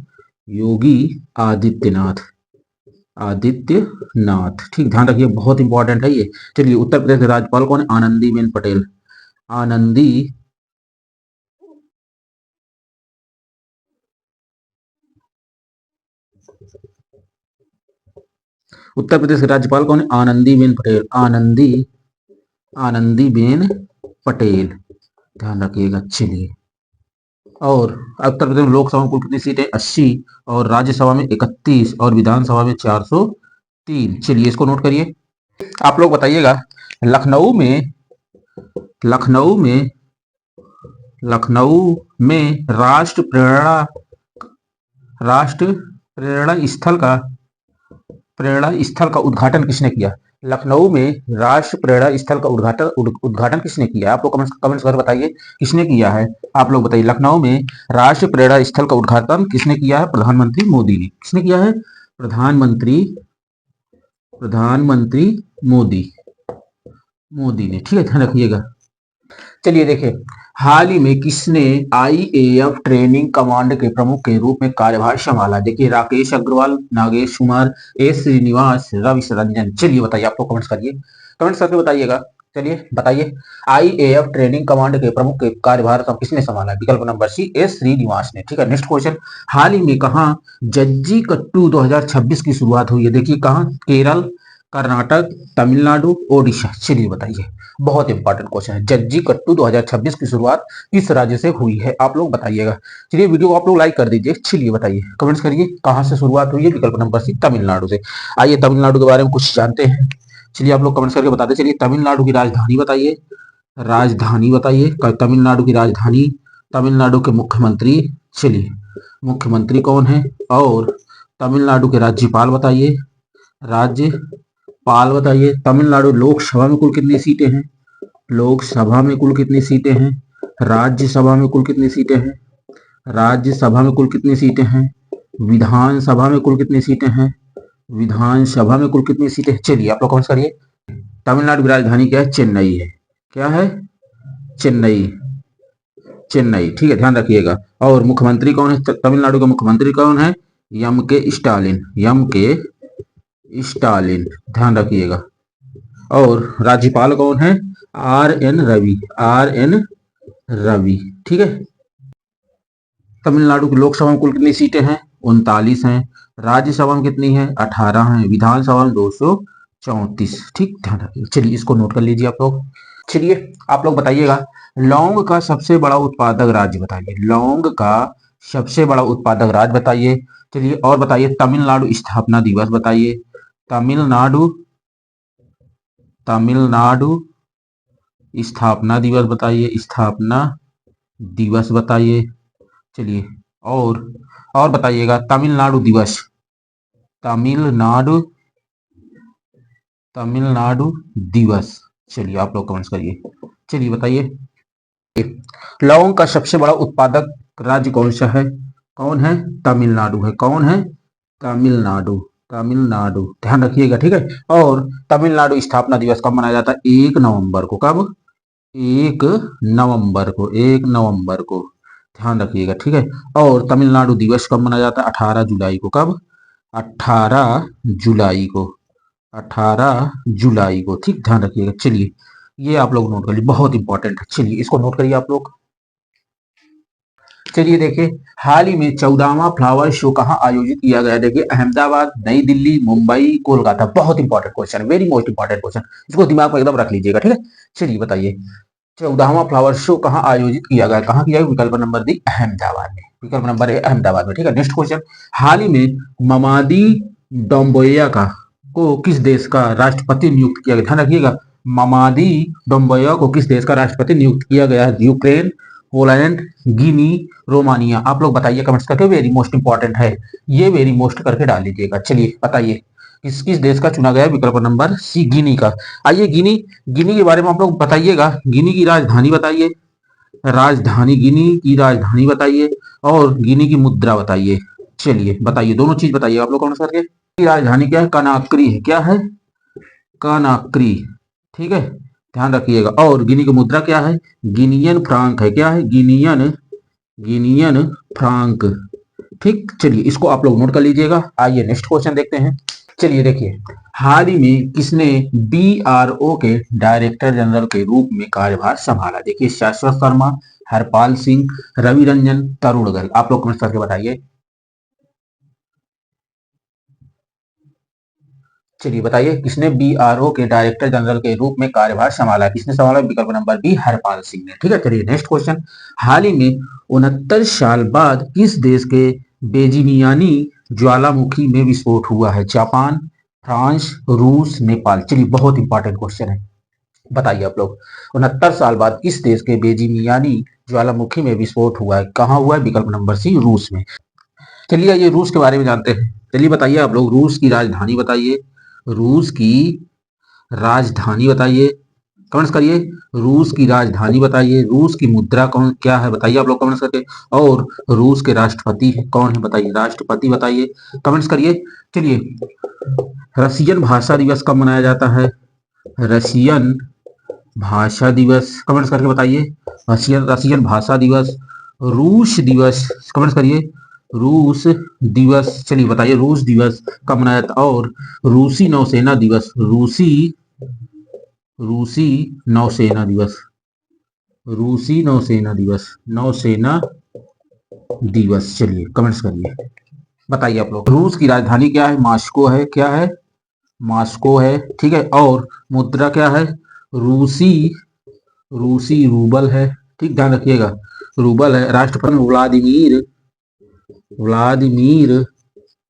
योगी आदित्यनाथ, आदित्यनाथ, ठीक, ध्यान रखिए, बहुत इंपॉर्टेंट है ये। चलिए, उत्तर प्रदेश के राज्यपाल कौन है? आनंदीबेन पटेल। आनंदी उत्तर प्रदेश के राज्यपाल कौन है? आनंदीबेन पटेल। आनंदीबेन पटेल, ध्यान रखिएगा। चलिए, और उत्तर प्रदेश में लोकसभा में कुल कितनी सीटें? 80, और राज्यसभा में 31, और विधानसभा में 403। चलिए इसको नोट करिए। आप लोग बताइएगा, लखनऊ में लखनऊ में लखनऊ में राष्ट्र प्रेरणा स्थल का उद्घाटन किसने किया? लखनऊ में राष्ट्र प्रेरणा स्थल का उद्घाटन किसने किया? आप लोग कमेंट्स कर बताइए, किसने किया है? आप लोग बताइए, लखनऊ में राष्ट्र प्रेरणा स्थल का उद्घाटन किसने किया है? प्रधानमंत्री मोदी ने। किसने किया है? प्रधानमंत्री मोदी ने, ठीक है, ध्यान रखिएगा। चलिए देखिए, हाल ही में किसने आईएएफ ट्रेनिंग कमांड के प्रमुख के रूप में कार्यभार संभाला? देखिए, राकेश अग्रवाल, नागेश कुमार, एस श्रीनिवास, रवि रंजन। चलिए बताइए, आप लोग कमेंट्स करिए, कमेंट्स करके बताइएगा। चलिए बताइए, आईएएफ ट्रेनिंग कमांड के प्रमुख के कार्यभार किसने संभाला? विकल्प नंबर सी एस श्रीनिवास ने, ठीक है। नेक्स्ट क्वेश्चन, हाल ही में कहा जज्जी कट्टू 2026 की शुरुआत हुई है? देखिए, कहाँ? केरल, कर्नाटक, तमिलनाडु, ओडिशा। चलिए बताइए, बहुत इंपॉर्टेंट क्वेश्चन है, जज्जी कट्टू 2026 की शुरुआत किस राज्य से हुई है? आप लोग बताइएगा। चलिए वीडियो को आप लोग लाइक कर दीजिए। चलिए बताइए, कमेंट्स करिए, कहां से शुरुआत हुई है? विकल्प नंबर सी तमिलनाडु से। आइए तमिलनाडु के बारे में कुछ जानते हैं। चलिए आप लोग कमेंट्स करके बताते चलिए, तमिलनाडु की राजधानी बताइए, राजधानी बताइए, तमिलनाडु की राजधानी, तमिलनाडु के मुख्यमंत्री। चलिए, मुख्यमंत्री कौन है? और तमिलनाडु के राज्यपाल बताइए, राज्यपाल बताइए। तमिलनाडु लोकसभा में कुल कितनी सीटें हैं? लोकसभा में कुल कितनी सीटें हैं? राज्यसभा में कुल कितनी सीटें हैं? राज्यसभा में कुल कितनी सीटें हैं? विधानसभा में कुल कितनी सीटें हैं? विधानसभा में कुल कितनी सीटें? चलिए आप लोग कमेंट करिए। तमिलनाडु की राजधानी क्या है? चेन्नई है। क्या है? चेन्नई, चेन्नई, ठीक है, ध्यान रखिएगा। और मुख्यमंत्री कौन है? तमिलनाडु का मुख्यमंत्री कौन है? एम के स्टालिन, एम के स्टालिन, ध्यान रखिएगा। और राज्यपाल कौन है? R N Ravi, R N Ravi, ठीक है। तमिलनाडु की लोकसभा में कुल कितनी सीटें हैं? 39 हैं। राज्यसभा में कितनी है? 18 हैं। विधानसभा में 234, ठीक, ध्यान रखिए। चलिए इसको नोट कर लीजिए आप लोग। चलिए आप लोग बताइएगा, लौंग का सबसे बड़ा उत्पादक राज्य बताइए, लौंग का सबसे बड़ा उत्पादक राज्य बताइए। चलिए और बताइए, तमिलनाडु स्थापना दिवस बताइए, तमिलनाडु तमिलनाडु स्थापना दिवस बताइए, स्थापना दिवस बताइए। चलिए और बताइएगा, तमिलनाडु दिवस, तमिलनाडु तमिलनाडु दिवस। चलिए आप लोग कमेंट्स करिए। चलिए बताइए, लौंग का सबसे बड़ा उत्पादक राज्य कौन सा है? कौन है? तमिलनाडु है। कौन है? तमिलनाडु। तमिलनाडु, ध्यान रखिएगा, ठीक है। और तमिलनाडु स्थापना दिवस कब मनाया जाता है? 1 नवंबर को। कब? 1 नवंबर को। 1 नवंबर को, ध्यान रखिएगा, ठीक है। और तमिलनाडु दिवस कब मनाया जाता है? 18 जुलाई को। कब? 18 जुलाई को। 18 जुलाई को, ठीक, ध्यान रखिएगा। चलिए ये आप लोग नोट कर लीजिए, बहुत इंपॉर्टेंट है। चलिए इसको नोट करिए आप लोग। चलिए देखिए, हाल ही में 14वां फ्लावर शो कहाँ आयोजित किया गया? देखिए अहमदाबाद, नई दिल्ली, मुंबई, कोलकाता। बहुत important question, very most important question, इसको दिमाग में एकदम रख लीजिएगा, ठीक है। चलिए बताइए, 14वां फ्लावर शो कहाँ आयोजित किया गया? कहाँ किया गया? विकल्प नंबर डी, अहमदाबाद में। विकल्प नंबर ए, अहमदाबाद में, ठीक है। नेक्स्ट क्वेश्चन, हाल ही में ममादी डोम्बोया का को किस देश का राष्ट्रपति नियुक्त किया गया? ध्यान रखिएगा, ममादी डोम्बोया को किस देश का राष्ट्रपति नियुक्त किया गया है? यूक्रेन, पोलैंड, गिनी, रोमानिया। आप लोग बताइए कमेंट्स करके, वेरी मोस्ट इंपॉर्टेंट है ये, वेरी मोस्ट करके डाल लीजिएगा। चलिए बताइए, किस किस देश का चुना गया? विकल्प नंबर सी, गिनी का। आइए गिनी, गिनी के बारे में आप लोग बताइएगा। गिनी की राजधानी बताइए, राजधानी, गिनी की राजधानी बताइए, और गिनी की मुद्रा बताइए। चलिए बताइए, दोनों चीज बताइए आप लोग कमेंट्स करके। की राजधानी क्या है? कनाक्री है। क्या है? कनाक्री, ठीक है, ध्यान रखिएगा। और गिनी की मुद्रा क्या है? गिनियन फ्रांक है। क्या है? गिनियन, गिनियन फ्रांक, ठीक। चलिए इसको आप लोग नोट कर लीजिएगा। आइए नेक्स्ट क्वेश्चन देखते हैं। चलिए देखिए, हाल ही में किसने बीआरओ के डायरेक्टर जनरल के रूप में कार्यभार संभाला? देखिए शाश्वत शर्मा, हरपाल सिंह, रवि रंजन, तरुण गर्ग। आप लोग कमेंट करके बताइए। चलिए बताइए, किसने बीआरओ के डायरेक्टर जनरल के रूप में कार्यभार संभाला? किसने संभाला? विकल्प नंबर बी, हरपाल सिंह ने, ठीक है। चलिए नेक्स्ट क्वेश्चन, हाल ही में 69 साल बाद किस देश के बेजिमियानी ज्वालामुखी में विस्फोट हुआ है? जापान, फ्रांस, रूस, नेपाल। चलिए बहुत इंपॉर्टेंट क्वेश्चन है, बताइए आप लोग। 69 साल बाद किस देश के बेजिमियानी ज्वालामुखी में विस्फोट हुआ है? कहाँ हुआ है? विकल्प नंबर सी, रूस में। चलिए ये रूस के बारे में जानते हैं। चलिए बताइए आप लोग, रूस की राजधानी बताइए। रूस की राजधानी बताइए, कमेंट्स करिए। रूस की राजधानी बताइए। रूस की मुद्रा कौन क्या है बताइए आप लोग कमेंट्स करके। और रूस के राष्ट्रपति कौन है बताइए, राष्ट्रपति बताइए, कमेंट्स करिए। चलिए, रशियन भाषा दिवस कब मनाया जाता है? रशियन भाषा दिवस, कमेंट्स करके बताइए। रशियन रशियन भाषा दिवस, रूस दिवस, कमेंट्स करिए। रूस दिवस, चलिए बताइए रूस दिवस कब मनाया जाता है? और रूसी नौसेना दिवस, रूसी नौसेना दिवस, रूसी नौसेना दिवस, नौसेना दिवस। चलिए कमेंट्स करिए, बताइए आप लोग। रूस की राजधानी क्या है? मॉस्को है। क्या है? मॉस्को है, ठीक है। और मुद्रा क्या है? रूसी, रूसी रूबल है, ठीक, ध्यान रखिएगा, रूबल है। राष्ट्रपति व्लादिमीर, व्लादिमीर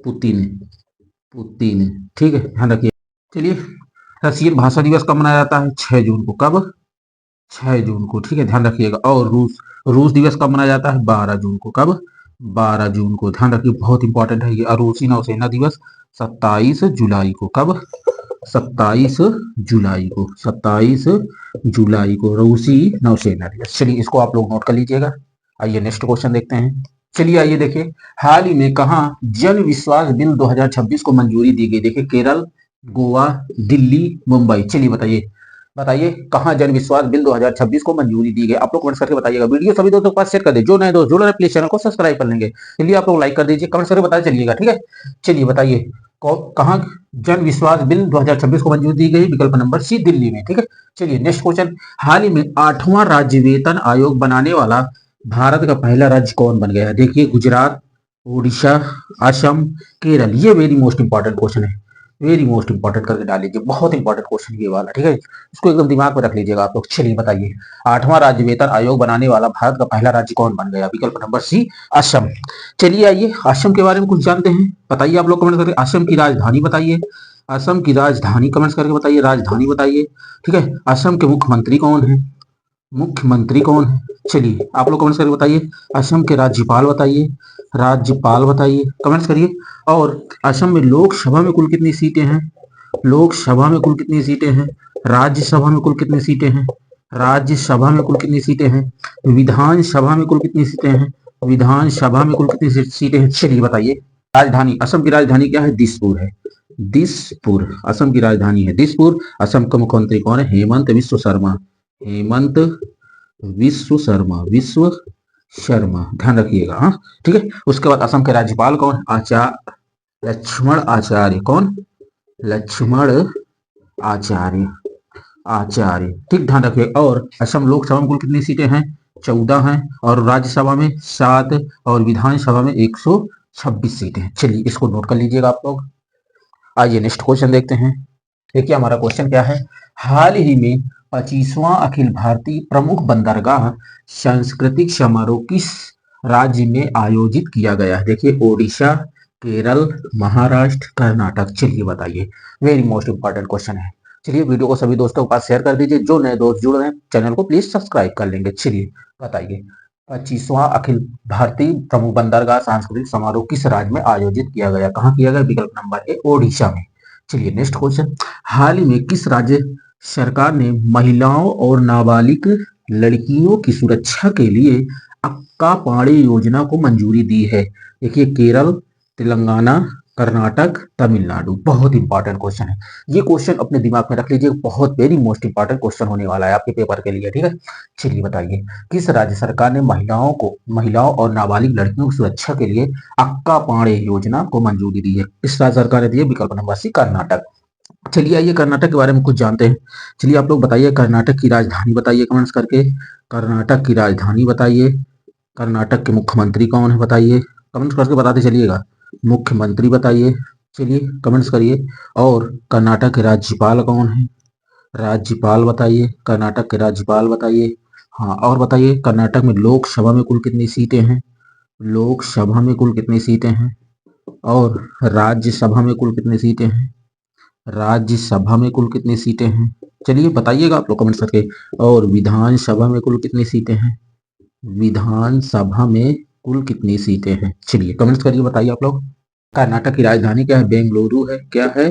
पुतिन, पुतिन, ठीक है, ध्यान रखिए। चलिए, रशियन भाषा दिवस कब मनाया जाता है? 6 जून को। कब? 6 जून को, ठीक है, ध्यान रखिएगा। और रूस रूस दिवस कब मनाया जाता है? 12 जून को। कब? 12 जून को, ध्यान रखिए, बहुत इंपॉर्टेंट है ये। और रूसी नौसेना दिवस 27 जुलाई को। कब? 27 जुलाई को, 27 जुलाई को रूसी नौसेना दिवस। चलिए इसको आप लोग नोट कर लीजिएगा। आइए नेक्स्ट क्वेश्चन देखते हैं। चलिए आइए देखिए, हाल ही में कहा जन विश्वास बिल 2026 को मंजूरी दी गई? देखिए केरल, गोवा, दिल्ली, मुंबई। चलिए बताइए, बताइए कहाँ जन विश्वास बिल 2026 को मंजूरी दी गई? आप लोग कमेंट्स करके बताइएगा। वीडियो सभी दोस्तों के पास शेयर कर दे, जो नए दोस्त जुड़ रहे प्लीज चैनल को सब्सक्राइब कर लेंगे। चलिए आप लोग लाइक कर दीजिए, कमेंट्स करके बताते चलिएगा, ठीक है। चलिए बताइए, कहाँ जन विश्वास बिल 2026 को मंजूरी दी गई? विकल्प नंबर सी, दिल्ली में, ठीक है। चलिए नेक्स्ट क्वेश्चन, हाल ही में 8वां राज्य वेतन आयोग बनाने वाला भारत का पहला राज्य कौन बन गया? देखिए गुजरात, उड़ीसा, असम, केरल। ये वेरी मोस्ट इंपॉर्टेंट क्वेश्चन है, वेरी मोस्ट इंपॉर्टेंट करके डाल लीजिए, बहुत इंपॉर्टेंट क्वेश्चन ये वाला, ठीक है। इसको एकदम दिमाग में रख लीजिएगा आप लोग। चलिए बताइए, 8वां राज्य वेतन आयोग बनाने वाला भारत का पहला राज्य कौन बन गया? विकल्प नंबर सी, असम। चलिए आइए असम के बारे में कुछ जानते हैं, बताइए आप लोग कमेंट करके। असम की राजधानी बताइए, असम की राजधानी कमेंट्स करके बताइए, राजधानी बताइए, ठीक है। असम के मुख्यमंत्री कौन है? मुख्यमंत्री कौन है? चलिए आप लोग कमेंट्स करके बताइए। असम के राज्यपाल बताइए, राज्यपाल बताइए, कमेंट्स करिए। और असम में लोकसभा में कुल कितनी सीटें हैं? लोकसभा में कुल कितनी सीटें हैं? राज्यसभा में कुल कितनी सीटें हैं? राज्यसभा में कुल कितनी सीटें हैं? विधानसभा में कुल कितनी सीटें हैं? विधानसभा में कुल कितनी सीटें हैं? चलिए बताइए। राजधानी, असम की राजधानी क्या है? दिसपुर है। दिसपुर असम की राजधानी है। दिसपुर। असम का मुख्यमंत्री कौन है? हेमंत विश्व शर्मा। हेमंत विश्व शर्मा, ध्यान रखिएगा। हाँ, ठीक है। उसके बाद असम के राज्यपाल कौन? आचार्य लक्ष्मण आचार्य। कौन? लक्ष्मण आचार्य। आचार्य, ठीक, ध्यान रखिए। और असम लोकसभा में कुल कितनी सीटें हैं? 14 हैं। और राज्यसभा में 7 और विधानसभा में 126 सीटें हैं। चलिए इसको नोट कर लीजिएगा आप लोग। आइए नेक्स्ट क्वेश्चन देखते हैं। देखिए हमारा क्वेश्चन क्या है। हाल ही में 25वां अखिल भारतीय प्रमुख बंदरगाह सांस्कृतिक समारोह किस राज्य में आयोजित किया गया है? देखिए ओडिशा, केरल, महाराष्ट्र, कर्नाटक। चलिए बताइए। वेरी मोस्ट इंपॉर्टेंट क्वेश्चन है। चलिए वीडियो को सभी दोस्तों के पास शेयर कर दीजिए। जो नए दोस्त जुड़ रहे हैं चैनल को प्लीज सब्सक्राइब कर लेंगे। चलिए बताइए। 25वां अखिल भारतीय प्रमुख बंदरगाह सांस्कृतिक समारोह किस राज्य में आयोजित किया गया? कहाँ किया गया? विकल्प नंबर ए, ओडिशा में। चलिए नेक्स्ट क्वेश्चन। हाल ही में किस राज्य सरकार ने महिलाओं और नाबालिग लड़कियों की सुरक्षा के लिए अक्का पाड़े योजना को मंजूरी दी है? देखिए केरल, तेलंगाना, कर्नाटक, तमिलनाडु। बहुत इंपॉर्टेंट क्वेश्चन है। ये क्वेश्चन अपने दिमाग में रख लीजिए। बहुत वेरी मोस्ट इंपॉर्टेंट क्वेश्चन होने वाला है आपके पेपर के लिए, ठीक है। चलिए बताइए। किस राज्य सरकार ने महिलाओं और नाबालिग लड़कियों की सुरक्षा के लिए अक्का पाड़े योजना को मंजूरी दी है? इस राज्य सरकार ने दी है। विकल्प नंबर सी, कर्नाटक। चलिए आइए कर्नाटक के बारे में कुछ जानते हैं। चलिए आप लोग बताइए कर्नाटक की राजधानी बताइए कमेंट्स करके। कर्नाटक की राजधानी बताइए। कर्नाटक के मुख्यमंत्री कौन है बताइए, कमेंट्स करके बताते चलिएगा। मुख्यमंत्री बताइए, चलिए कमेंट्स करिए। और कर्नाटक के राज्यपाल कौन है? राज्यपाल बताइए, कर्नाटक के राज्यपाल बताइए। हाँ, और बताइए कर्नाटक में लोकसभा में कुल कितनी सीटें हैं? लोकसभा में कुल कितनी सीटें हैं? और राज्यसभा में कुल कितनी सीटें हैं? राज्यसभा में कुल कितनी सीटें हैं? चलिए बताइएगा आप लोग कमेंट करके। और विधानसभा में कुल कितनी सीटें हैं? विधानसभा में कुल कितनी सीटें हैं? चलिए कमेंट्स करिए, बताइए आप लोग। कर्नाटक की राजधानी क्या है? बेंगलुरु है। क्या है?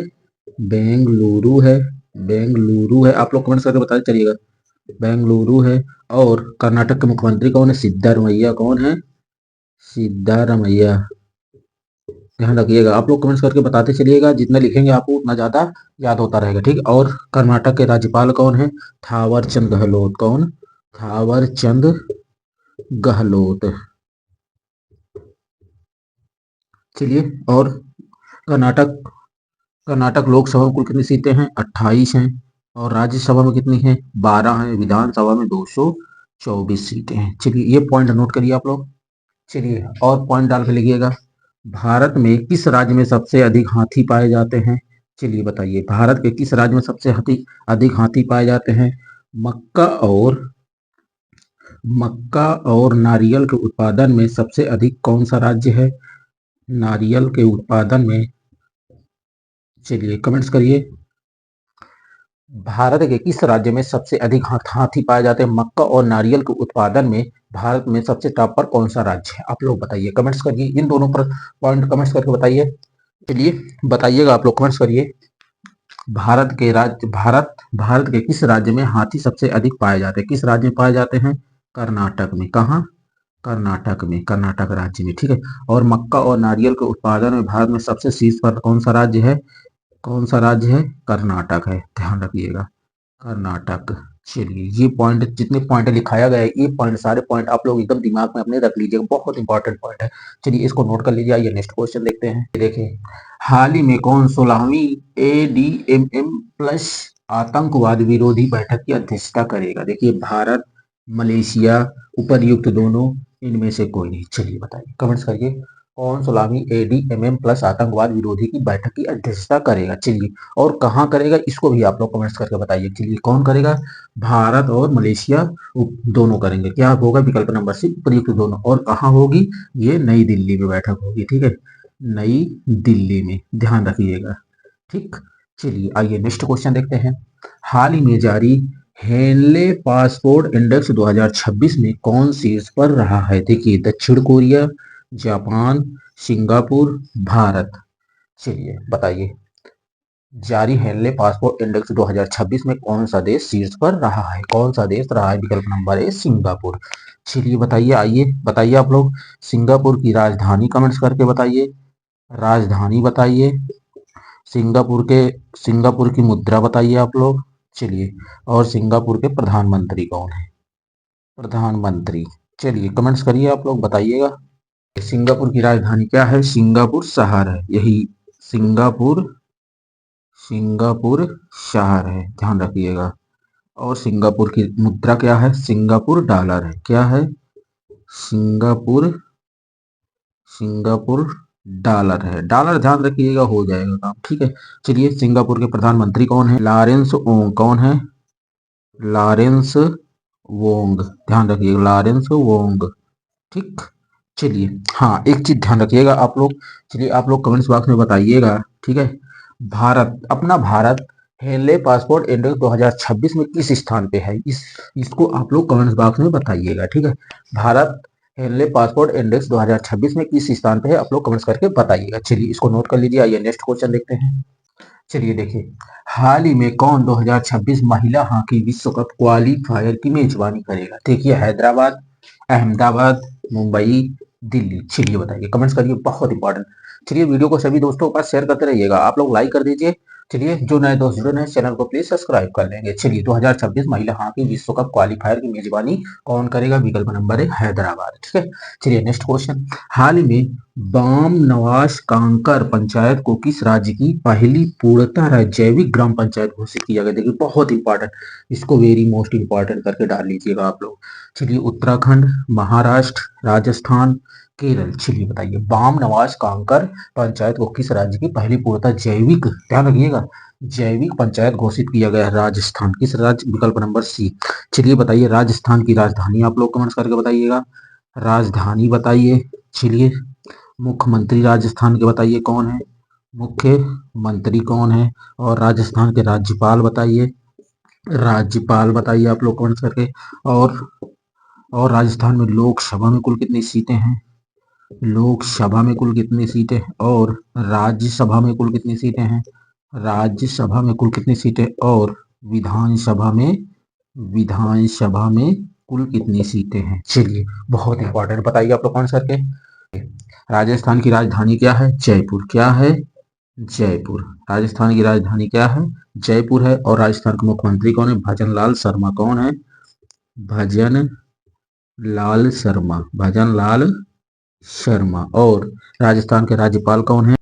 बेंगलुरु है। बेंगलुरु है। आप लोग कमेंट्स करके बताते चलिएगा। बेंगलुरु है। और कर्नाटक के मुख्यमंत्री कौन है? सिद्धारमैया। कौन है? सिद्धारमैया। ध्यान रखिएगा। आप लोग कमेंट्स करके बताते चलिएगा। जितना लिखेंगे आपको उतना ज्यादा याद होता रहेगा, ठीक है। और कर्नाटक के राज्यपाल कौन है? थावर चंद गहलोत। कौन? थावर चंद गहलोत। चलिए। और कर्नाटक कर्नाटक लोकसभा में कुल कितनी सीटें हैं? 28 हैं। और राज्यसभा में कितनी है? 12 हैं। विधानसभा में 224 सीटें हैं। चलिए ये पॉइंट नोट करिए आप लोग। चलिए और पॉइंट डाल के लिखिएगा। भारत में किस राज्य में सबसे अधिक हाथी पाए जाते हैं? चलिए बताइए। भारत के किस राज्य में सबसे अधिक हाथी पाए जाते हैं? मक्का और मक्का और नारियल के उत्पादन में सबसे अधिक कौन सा राज्य है? नारियल के उत्पादन में, चलिए कमेंट्स करिए। भारत के किस राज्य में सबसे अधिक हाथी पाए जाते हैं? मक्का और नारियल के उत्पादन में भारत में सबसे टॉप पर कौन सा राज्य है? आप लोग बताइए, कमेंट्स करिए। इन दोनों पर पॉइंट कमेंट्स करके बताइए। चलिए बताइएगा आप लोग, कमेंट्स करिए। भारत के किस राज्य में हाथी सबसे अधिक पाए जाते हैं? किस राज्य में पाए जाते हैं? कर्नाटक में। कहाँ? कर्नाटक में, कर्नाटक राज्य में, ठीक है। और मक्का और नारियल के उत्पादन में भारत में सबसे शीर्ष पर कौन सा राज्य है? कौन सा राज्य है? कर्नाटक है। ध्यान रखिएगा, कर्नाटक। चलिए ये पॉइंट, जितने पॉइंट लिखाया गया है ये पॉइंट, सारे पॉइंट आप लोग एकदम दिमाग में अपने रख लीजिएगा। बहुत इंपॉर्टेंट पॉइंट है। चलिए इसको नोट कर लीजिए। आइए नेक्स्ट क्वेश्चन देखते हैं। देखिए हाल ही में कौन 16वीं ADMM प्लस आतंकवाद विरोधी बैठक की अध्यक्षता करेगा? देखिए भारत, मलेशिया, उपर्युक्त दोनों, इनमें से कोई नहीं। चलिए बताइए, कमेंट्स करिए। कौन 16वीं ADMM प्लस आतंकवाद विरोधी की बैठक की अध्यक्षता करेगा? चलिए, और कहाँ करेगा इसको भी आप लोग कमेंट्स करके बताइए। चलिए कौन करेगा? भारत और मलेशिया दोनों करेंगे। क्या होगा? विकल्प नंबर सी, उपर्युक्त दोनों। और कहाँ होगी? ये नई दिल्ली में बैठक होगी, ठीक है। नई दिल्ली में, ध्यान रखिएगा, ठीक। चलिए आइए नेक्स्ट क्वेश्चन देखते हैं। हाल ही में जारी हेनले पासपोर्ट इंडेक्स 2026 में कौन शीर्ष पर रहा है? देखिए दक्षिण कोरिया, जापान, सिंगापुर, भारत। चलिए बताइए। जारी हेनले पासपोर्ट इंडेक्स 2026 में कौन सा देश शीर्ष पर रहा है? कौन सा देश रहा है? विकल्प नंबर ए सिंगापुर। चलिए बताइए, आइए बताइए आप लोग, सिंगापुर की राजधानी कमेंट्स करके बताइए, राजधानी बताइए, सिंगापुर की मुद्रा बताइए आप लोग। चलिए, और सिंगापुर के प्रधानमंत्री कौन है? प्रधानमंत्री। चलिए कमेंट्स करिए आप लोग, बताइएगा। सिंगापुर की राजधानी क्या है? सिंगापुर शहर है, यही सिंगापुर सिंगापुर शहर है, ध्यान रखिएगा। और सिंगापुर की मुद्रा क्या है? सिंगापुर डॉलर है। क्या है? सिंगापुर सिंगापुर डॉलर है, डॉलर ध्यान रखिएगा, हो जाएगा काम, ठीक है। चलिए, सिंगापुर के प्रधानमंत्री कौन है? लॉरेंस ओंग। कौन है? लॉरेंस वोंग, ध्यान रखिएगा, लॉरेंस वोंग, ठीक। चलिए, हाँ एक चीज ध्यान रखिएगा आप लोग। चलिए आप लोग कमेंट्स बॉक्स में बताइएगा, ठीक है। अपना भारत हेनले पासपोर्ट इंडेक्स 2026 में किस स्थान पे है? इसको आप लोग कमेंट्स बॉक्स में बताइएगा, ठीक है। भारत हेनले पासपोर्ट इंडेक्स 2026 में किस स्थान पे है? आप लोग कमेंट्स करके बताइएगा। चलिए इसको नोट कर लीजिए। आइए नेक्स्ट क्वेश्चन देखते हैं। चलिए देखिए, हाल ही में कौन 2026 महिला हॉकी विश्व कप क्वालीफायर की मेजबानी करेगा? देखिए, हैदराबाद, अहमदाबाद, मुंबई, दिल्ली। चलिए बताइए, कमेंट्स करिए, बहुत इंपॉर्टेंट। चलिए वीडियो को सभी दोस्तों के पास शेयर करते रहिएगा, आप लोग लाइक कर दीजिए। चलिए, जो नए दोस्त जुड़े हैं चैनल को प्लीज सब्सक्राइब कर लेंगे। चलिए, 2026 महिला हॉकी विश्व कप क्वालीफायर की मेजबानी कौन करेगा? विकल्प नंबर है हैदराबाद, ठीक है। चलिए नेक्स्ट क्वेश्चन, हाल ही में बाम नवास कांकर पंचायत को किस राज्य की पहली पूर्णतः जैविक ग्राम पंचायत घोषित किया गया? देखिए बहुत इंपॉर्टेंट, इसको वेरी मोस्ट इंपॉर्टेंट करके डाल लीजिएगा आप लोग। चलिए, उत्तराखंड, महाराष्ट्र, राजस्थान, केरल। चलिए बताइए, बाम नवास कांकर पंचायत को किस राज्य की पहली पूर्णतः जैविक, ध्यान रखिएगा, जैविक पंचायत घोषित किया गया? राजस्थान। किस राज्य? विकल्प नंबर सी। चलिए बताइए, राजस्थान की राजधानी आप लोग कमेंट्स करके बताइएगा, राजधानी बताइए। चलिए, मुख्यमंत्री राजस्थान के बताइए कौन है? मुख्यमंत्री कौन है? और राजस्थान के राज्यपाल बताइए, राज्यपाल बताइए आप लोग कमेंट्स करके। और और राजस्थान में लोकसभा में कुल कितनी सीटें हैं? लोकसभा में कुल कितनी सीटें हैं? और राज्यसभा में कुल कितनी सीटें हैं? राज्यसभा में कुल कितनी सीटें? और विधानसभा में कुल कितनी सीटें हैं? चलिए, बहुत इंपॉर्टेंट, बताइए आप लोग कौन करके। राजस्थान की राजधानी क्या है? जयपुर। क्या है? जयपुर। राजस्थान की राजधानी क्या है? जयपुर है। और राजस्थान के मुख्यमंत्री कौन है? भजन लाल शर्मा। कौन है? भजन लाल शर्मा, भजन लाल शर्मा। और राजस्थान के राज्यपाल कौन है?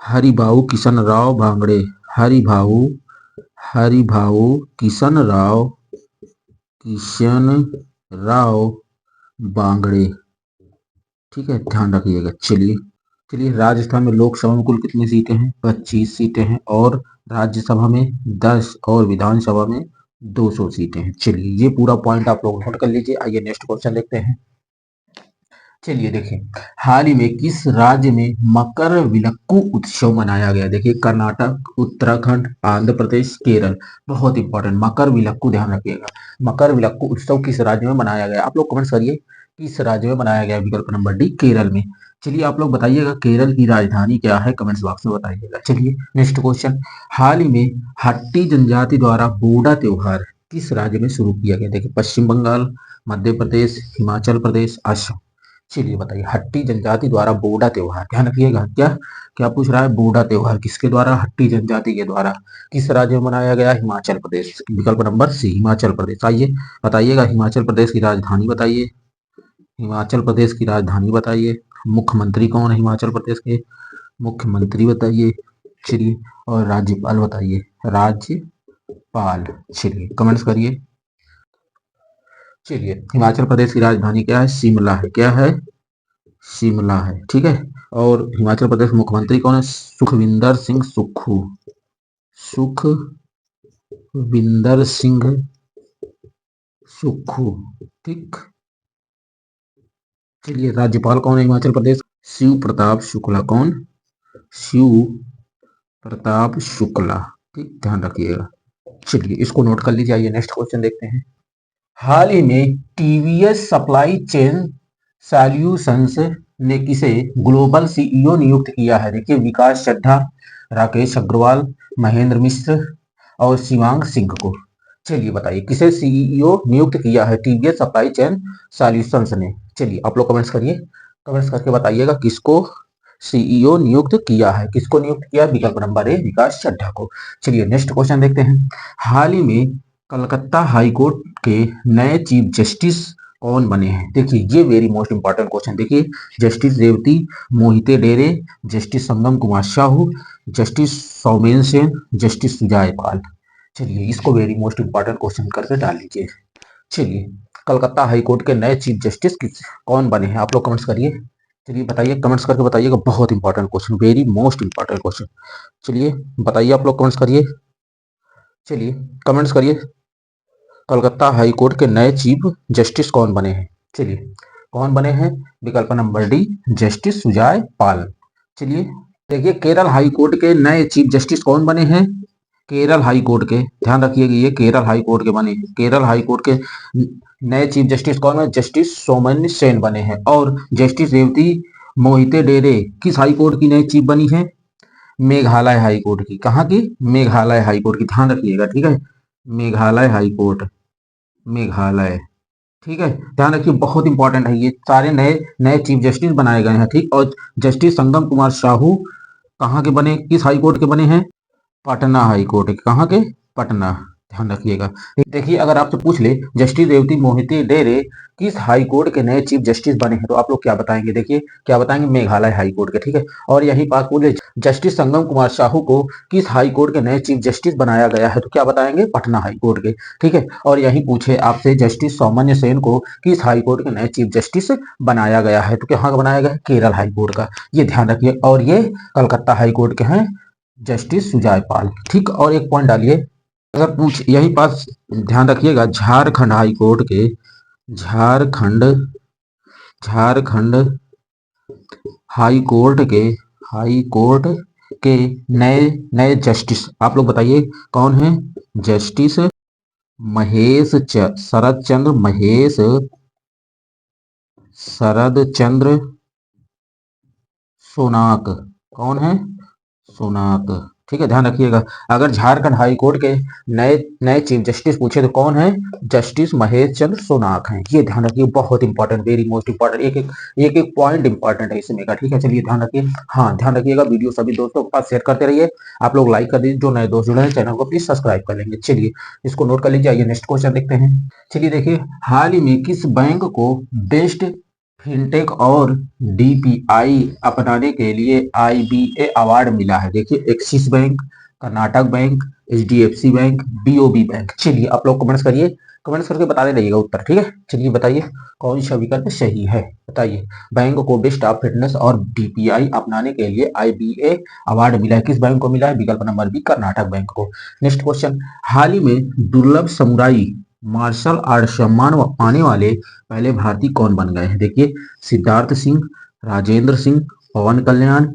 हरिभाऊ किशन राव भांगड़े। हरिभाऊ हरिभाऊ किशन राव बांगड़े, ठीक है, ध्यान रखिएगा। चलिए, राजस्थान में लोकसभा में कुल कितनी सीटें हैं? 25 सीटें हैं। और राज्यसभा में 10 और विधानसभा में 200 सीटें हैं। चलिए, ये पूरा पॉइंट आप लोग नोट कर लीजिए। आइए नेक्स्ट क्वेश्चन देखते हैं। चलिए देखिए, हाल ही में किस राज्य में मकर विलक्कू उत्सव मनाया गया? देखिए, कर्नाटक, उत्तराखंड, आंध्र प्रदेश, केरल। बहुत इंपॉर्टेंट, मकर विलक्कू, ध्यान रखिएगा, मकर विलक्कू उत्सव किस राज्य में मनाया गया? आप लोग कमेंट करिए, किस राज्य में मनाया गया? विकल्प नंबर डी, केरल में। चलिए आप लोग बताइएगा, केरल की राजधानी क्या है? कमेंट्स बॉक्स में बताइएगा। चलिए नेक्स्ट क्वेश्चन, हाल ही में हट्टी जनजाति द्वारा बोडा त्योहार किस राज्य में शुरू किया गया? देखिए, पश्चिम बंगाल, मध्य प्रदेश, हिमाचल प्रदेश, असम। चलिए बताइए, हट्टी जनजाति द्वारा बोडा त्योहार, ध्यान रखिएगा, क्या क्या पूछ रहा है? बोडा त्योहार किसके द्वारा? हट्टी जनजाति के द्वारा। किस राज्य में मनाया गया? हिमाचल प्रदेश। विकल्प नंबर सी, हिमाचल प्रदेश। आइए बताइएगा, हिमाचल प्रदेश की राजधानी बताइए, हिमाचल प्रदेश की राजधानी बताइए। मुख्यमंत्री कौन है हिमाचल प्रदेश के? मुख्यमंत्री बताइए। चलिए, और राज्यपाल बताइए, राज्यपाल। चलिए कमेंट्स करिए। चलिए, हिमाचल प्रदेश की राजधानी क्या है? शिमला है। क्या है? शिमला है, ठीक है। और हिमाचल प्रदेश मुख्यमंत्री कौन है? सुखविंदर सिंह सुक्खू, सुखविंदर सिंह सुक्खू, ठीक। चलिए, राज्यपाल कौन है हिमाचल प्रदेश? शिव प्रताप शुक्ला। कौन? शिव प्रताप शुक्ला, ठीक, ध्यान रखिएगा। चलिए इसको नोट कर लीजिए। आइए नेक्स्ट क्वेश्चन देखते हैं। हाल ही में टीवीएस सप्लाई चेन सॉल्यूशंस ने किसे ग्लोबल सीईओ नियुक्त किया है? देखिए, विकास चड्ढा, राकेश अग्रवाल, महेंद्र मिश्र और शिवांग सिंह को। चलिए बताइए किसे सीईओ नियुक्त किया है टीवीएस सप्लाई चेन सॉल्यूशंस ने। चलिए आप लोग कमेंट्स करिए, कमेंट्स करके बताइएगा किसको सीईओ नियुक्त किया है, किसको नियुक्त किया है। विकल्प नंबर ए विकास चड्ढा को। चलिए नेक्स्ट क्वेश्चन देखते हैं। हाल ही में कलकत्ता हाई कोर्ट के नए चीफ जस्टिस कौन बने हैं। देखिए ये वेरी मोस्ट इंपॉर्टेंट क्वेश्चन। देखिए जस्टिस रेवती मोहिते डेरे, जस्टिस संगम कुमार साहू, जस्टिस सौमेन सेन, जस्टिस सुजाय पाल। चलिए इसको वेरी मोस्ट इंपॉर्टेंट क्वेश्चन करके डाल लीजिए। चलिए कलकत्ता हाई कोर्ट के नए चीफ जस्टिस कौन बने हैं, आप लोग कमेंट्स करिए। चलिए बताइए, कमेंट्स करके बताइएगा। बहुत important question, very most important question. चलिए बताइए आप लोग कमेंट्स करिए। चलिए कमेंट्स करिए, कलकत्ता हाई कोर्ट के नए चीफ जस्टिस कौन बने हैं। चलिए कौन बने हैं। विकल्प नंबर डी जस्टिस सुजाय पाल। चलिए देखिए केरल हाई कोर्ट के नए चीफ जस्टिस कौन बने हैं। केरल हाई कोर्ट के, ध्यान रखिएगा ये केरल हाई कोर्ट के बने हैं। केरल हाई कोर्ट के नए चीफ जस्टिस कौन है। जस्टिस सोमन सेन बने हैं। और जस्टिस रेवती मोहिते डेरे किस हाई कोर्ट की नई चीफ बनी है। मेघालय हाई कोर्ट की। कहाँ की। मेघालय हाई कोर्ट की, ध्यान रखिएगा ठीक है। मेघालय हाई कोर्ट, मेघालय, ठीक है ध्यान रखिए बहुत इंपॉर्टेंट है। ये सारे नए नए चीफ जस्टिस बनाए गए हैं ठीक। और जस्टिस संगम कुमार साहू कहाँ के बने, किस हाई कोर्ट के बने हैं। पटना हाई कोर्ट के। कहाँ के। पटना, ध्यान रखिएगा। देखिए अगर आपसे पूछ ले जस्टिस रेवती मोहिते डेरे किस हाई कोर्ट के नए चीफ जस्टिस बने हैं तो आप लोग क्या बताएंगे। देखिए क्या बताएंगे, मेघालय हाई कोर्ट के, ठीक है। और यही बात बोले जस्टिस संगम कुमार साहू को किस हाई कोर्ट के नए चीफ जस्टिस बनाया गया है तो क्या बताएंगे, पटना हाई कोर्ट के, ठीक है। और यही पूछे आपसे जस्टिस सौमन्य सेन को किस हाई कोर्ट के नए चीफ जस्टिस बनाया गया है तो कहाँ का बनाया गया है, केरल हाई कोर्ट का। ये ध्यान रखिए। और ये कलकत्ता हाई कोर्ट के हैं जस्टिस सुजाय पाल, ठीक। और एक पॉइंट डालिए, अगर पूछ यही बात ध्यान रखिएगा, झारखंड हाई कोर्ट के, झारखंड झारखंड हाई कोर्ट के, हाई कोर्ट के नए नए जस्टिस आप लोग बताइए कौन है। जस्टिस शरद चंद्र महेश, शरद चंद्र सोनाक। कौन है, सोनाक, ठीक है ध्यान रखिएगा। अगर झारखंड हाई कोर्ट के नए नए चीफ जस्टिस पूछे तो कौन है, जस्टिस महेश चंद्र सोनाक हैं। ये ध्यान रखिए बहुत इंपॉर्टेंट, वेरी मोस्ट इंपॉर्टेंट, एक एक पॉइंट इंपॉर्टेंट है इसमें का, ठीक है। चलिए ध्यान रखिए, हाँ ध्यान रखिएगा। वीडियो सभी दोस्तों के पास शेयर करते रहिए। आप लोग लाइक कर दीजिए, जो नए दोस्त जुड़े हैं चैनल को प्लीज सब्सक्राइब कर लेंगे। चलिए इसको नोट कर लीजिए। आइए नेक्स्ट क्वेश्चन देखते हैं। चलिए देखिए हाल ही में किस बैंक को बेस्ट फिनटेक और डीपीआई अपनाने के लिए आईबीए अवार्ड मिला है। देखिए axis bank, Karnataka bank, HDFC bank, BOB bank. चलिए आप लोग कमेंट्स करिए, कमेंट्स करके बताने रहिएगा उत्तर, ठीक है। चलिए बताइए कौन सा विकल्प सही है, बताइए। बैंक को बेस्ट ऑफ फिटनेस और डीपीआई अपनाने के लिए आईबीए अवार्ड मिला है, किस बैंक को मिला है, विकल्प नंबर बी कर्नाटक बैंक को। नेक्स्ट क्वेश्चन, हाल ही में दुर्लभ समुराई मार्शल आर्ट सम्मान पाने वाले पहले भारतीय कौन बन गए हैं। देखिए सिद्धार्थ सिंह, राजेंद्र सिंह, पवन कल्याण,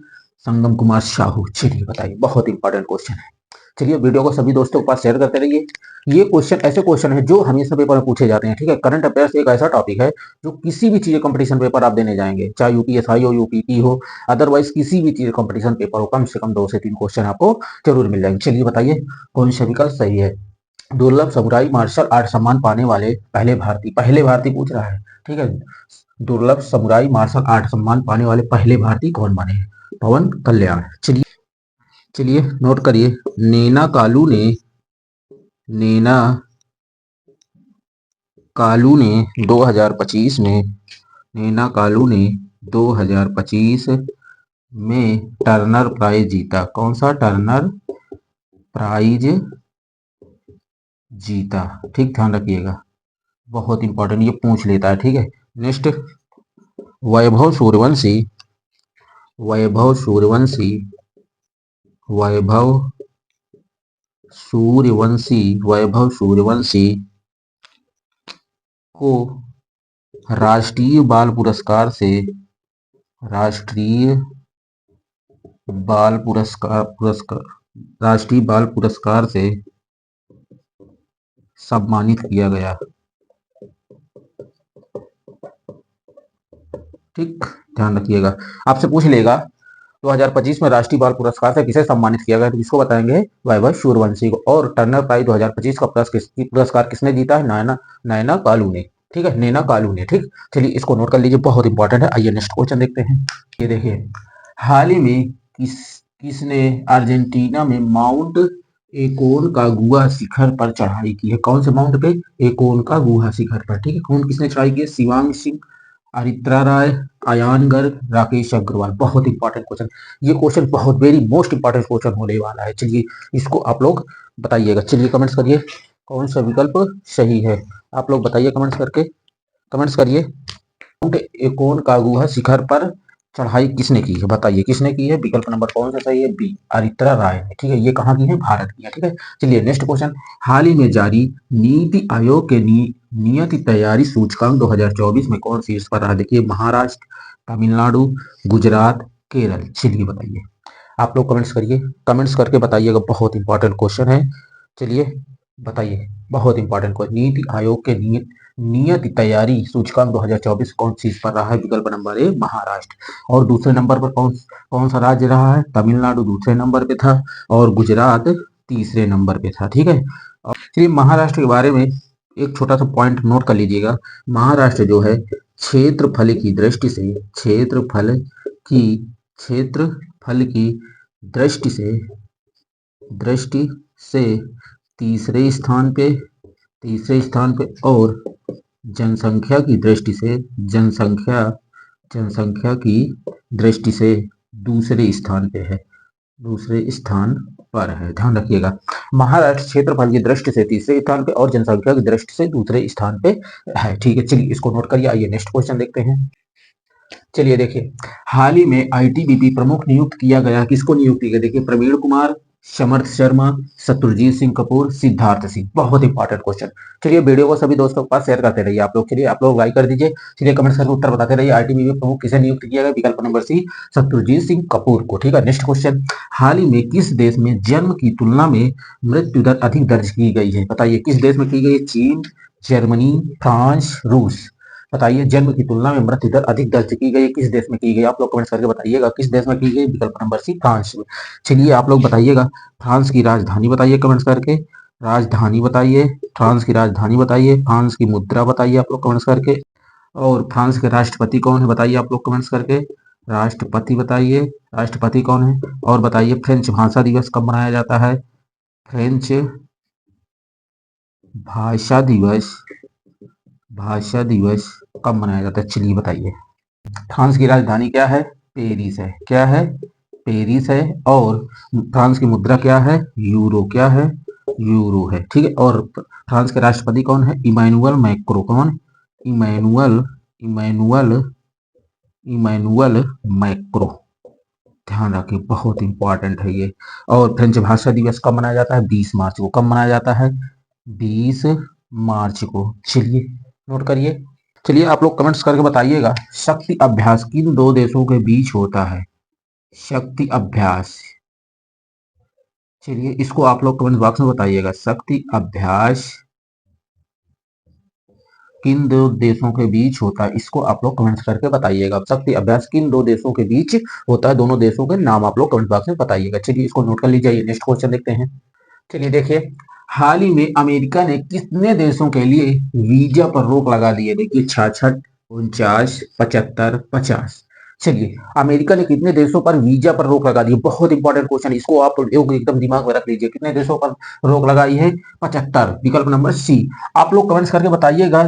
संगम कुमार साहू। चलिए बताइए बहुत इंपॉर्टेंट क्वेश्चन है। चलिए वीडियो को सभी दोस्तों के पास शेयर करते रहिए। ये क्वेश्चन ऐसे क्वेश्चन है जो हमेशा पेपर में पूछे जाते हैं, ठीक है। करंट अफेयर्स एक ऐसा टॉपिक है जो किसी भी चीज कंपटीशन पेपर आप देने जाएंगे, चाहे यूपीएसआई हो, यूपीपी हो, अदरवाइज किसी भी चीज कंपटीशन पेपर हो, कम से कम 2 से 3 क्वेश्चन आपको जरूर मिल जाएंगे। चलिए बताइए कौन सा विकल्प सही है। दुर्लभ समुराई मार्शल आर्ट सम्मान पाने वाले पहले भारतीय पूछ रहा है, ठीक है। दुर्लभ समुराई मार्शल आर्ट सम्मान पाने वाले पहले भारतीय कौन बने हैं, पवन कल्याण। चलिए चलिए नोट करिए, नैना कालू ने नैना कालू ने 2025 में नैना कालू ने 2025 में टर्नर प्राइज जीता। कौन सा टर्नर प्राइज जीता, ठीक ध्यान रखिएगा बहुत इंपॉर्टेंट, ये पूछ लेता है, ठीक है। नेक्स्ट, वैभव सूर्यवंशी वैभव सूर्यवंशी वैभव सूर्यवंशी वैभव सूर्यवंशी को राष्ट्रीय बाल पुरस्कार से राष्ट्रीय बाल पुरस्कार से सम्मानित किया गया, ठीक ध्यान रखिएगा। आपसे पूछ लेगा 2025 में राष्ट्रीय बाल पुरस्कार से किसे सम्मानित किया गया, तो किसको बताएंगे, वैभव सूर्यवंशी को। और टर्नर प्राइज 2025 का पुरस्कार किसने जीता है, नैना कालू ने, ठीक है, नैना कालू ने, ठीक। चलिए इसको नोट कर लीजिए, बहुत इंपॉर्टेंट है। आइए नेक्स्ट क्वेश्चन देखते हैं। ये देखिए, हाल ही में किसने अर्जेंटीना में माउंट एकोनकागुआ शिखर पर चढ़ाई की है। कौन से माउंट पे, एकोनकागुआ शिखर पर, ठीक है। कौन किसने चढ़ाई की है, शिवांग सिंह, अरित्रा राय, अयान गर्ग, राकेश अग्रवाल। बहुत इंपॉर्टेंट क्वेश्चन, ये क्वेश्चन बहुत वेरी मोस्ट इंपॉर्टेंट क्वेश्चन होने वाला है। चलिए इसको आप लोग बताइएगा। चलिए कमेंट्स करिए कौन सा विकल्प सही है, आप लोग बताइए कमेंट्स करके, कमेंट्स करिए। माउंट एकोनकागुआ शिखर पर चढ़ाई किसने की है, बताइए किसने की है। विकल्प नंबर कौन सा सही है, बी, अरित्रा राय ने, ठीक है। ये कहाँ की है, भारत की है, ठीक है। चलिए नेक्स्ट क्वेश्चन, हाल ही में जारी नीति आयोग के नियत तैयारी सूचकांक 2024 में कौन शीर्ष पर रहा। देखिए, महाराष्ट्र, तमिलनाडु, गुजरात, केरल। चलिए बताइए, आप लोग कमेंट्स करिए, कमेंट्स करके बताइएगा, बहुत इंपॉर्टेंट क्वेश्चन है। चलिए बताइए, बहुत इंपॉर्टेंट क्वेश्चन, नीति आयोग के नियत तैयारी सूचकांक 2024 कौन चीज पर रहा है। विकल्प नंबर ए, महाराष्ट्र। और दूसरे नंबर पर कौन कौन सा राज्य रहा है, तमिलनाडु दूसरे नंबर पे था और गुजरात तीसरे नंबर पे था, ठीक है। और चलिए महाराष्ट्र के बारे में एक छोटा सा पॉइंट नोट कर लीजिएगा। महाराष्ट्र जो है क्षेत्रफल की दृष्टि से, क्षेत्रफल की दृष्टि से तीसरे स्थान पे और जनसंख्या की दृष्टि से, जनसंख्या की दृष्टि से दूसरे स्थान पे है, दूसरे स्थान पर है, ध्यान रखिएगा। महाराष्ट्र क्षेत्रफल की दृष्टि से तीसरे स्थान पे और जनसंख्या की दृष्टि से दूसरे स्थान पे है, ठीक है। चलिए इसको नोट करिए। आइए नेक्स्ट क्वेश्चन देखते हैं। चलिए देखिए, हाल ही में आईटीबीपी प्रमुख नियुक्त किया गया, किसको नियुक्त किया गया। देखिए, प्रवीण कुमार, समर्थ शर्मा, शत्रुजीत सिंह कपूर, सिद्धार्थ सिंह। बहुत इंपॉर्टेंट क्वेश्चन। चलिए वीडियो को सभी दोस्तों के पास शेयर करते रहिए आप लोग। चलिए आप लोग लाइक कर दीजिए। चलिए कमेंट्स करके उत्तर बताते रहिए, आईटीबीपी प्रमुख किसे नियुक्त किया गया। विकल्प नंबर सी, शत्रुजीत सिंह कपूर को, ठीक है। नेक्स्ट क्वेश्चन, हाल ही में किस देश में जन्म की तुलना में मृत्यु दर अधिक दर्ज की गई है। बताइए किस देश में की गई है, चीन, जर्मनी, फ्रांस, रूस। बताइए, जन्म की तुलना में मृत्यु दर अधिक दर्ज की गई, किस देश में की गई। आप लोग कमेंट्स करके बताइएगा किस देश में की गई। विकल्प नंबर सी, फ्रांस में। चलिए आप लोग बताइएगा, फ्रांस की राजधानी बताइए कमेंट्स करके, राजधानी बताइए, फ्रांस की राजधानी बताइए, फ्रांस की मुद्रा बताइए आप लोग कमेंट्स करके। और फ्रांस के राष्ट्रपति कौन है बताइए आप लोग कमेंट्स करके, राष्ट्रपति बताइए, राष्ट्रपति कौन है। और बताइए, फ्रेंच भाषा दिवस कब मनाया जाता है, फ्रेंच भाषा दिवस कब मनाया जाता है। चलिए बताइए, फ्रांस की राजधानी क्या है, पेरिस है, क्या है, पेरिस है। और फ्रांस की मुद्रा क्या है, यूरो, क्या है, यूरो है, ठीक है। और फ्रांस के राष्ट्रपति कौन है, इमैनुअल मैक्रो, कौन, इमैनुअल इमैनुअल इमैनुअल मैक्रो, ध्यान रखिए, बहुत इंपॉर्टेंट है ये। और फ्रेंच भाषा दिवस कब मनाया जाता है, 20 मार्च को। कब मनाया जाता है, 20 मार्च को। चलिए नोट करिए। चलिए आप लोग कमेंट्स करके बताइएगा, शक्ति अभ्यास किन दो देशों के बीच होता है, शक्ति अभ्यास। चलिए इसको आप लोग कमेंट बॉक्स में बताइएगा, शक्ति अभ्यास किन दो देशों के बीच होता है, इसको आप लोग कमेंट्स करके बताइएगा। शक्ति अभ्यास किन दो देशों के बीच होता है, दोनों देशों के नाम आप लोग कमेंट बॉक्स में बताइएगा। चलिए इसको नोट कर लीजिए, नेक्स्ट क्वेश्चन देखते हैं। चलिए देखिए, हाल ही में अमेरिका ने कितने देशों के लिए वीजा पर रोक लगा दी है। देखिए, 66, 49, 75, 50। चलिए, अमेरिका ने कितने देशों पर वीजा पर रोक लगा दी है, बहुत इंपॉर्टेंट क्वेश्चन, इसको आप एकदम दिमाग में रख लीजिए। कितने देशों पर रोक लगाई है, 75। विकल्प नंबर सी। आप लोग कमेंट्स करके बताइएगा,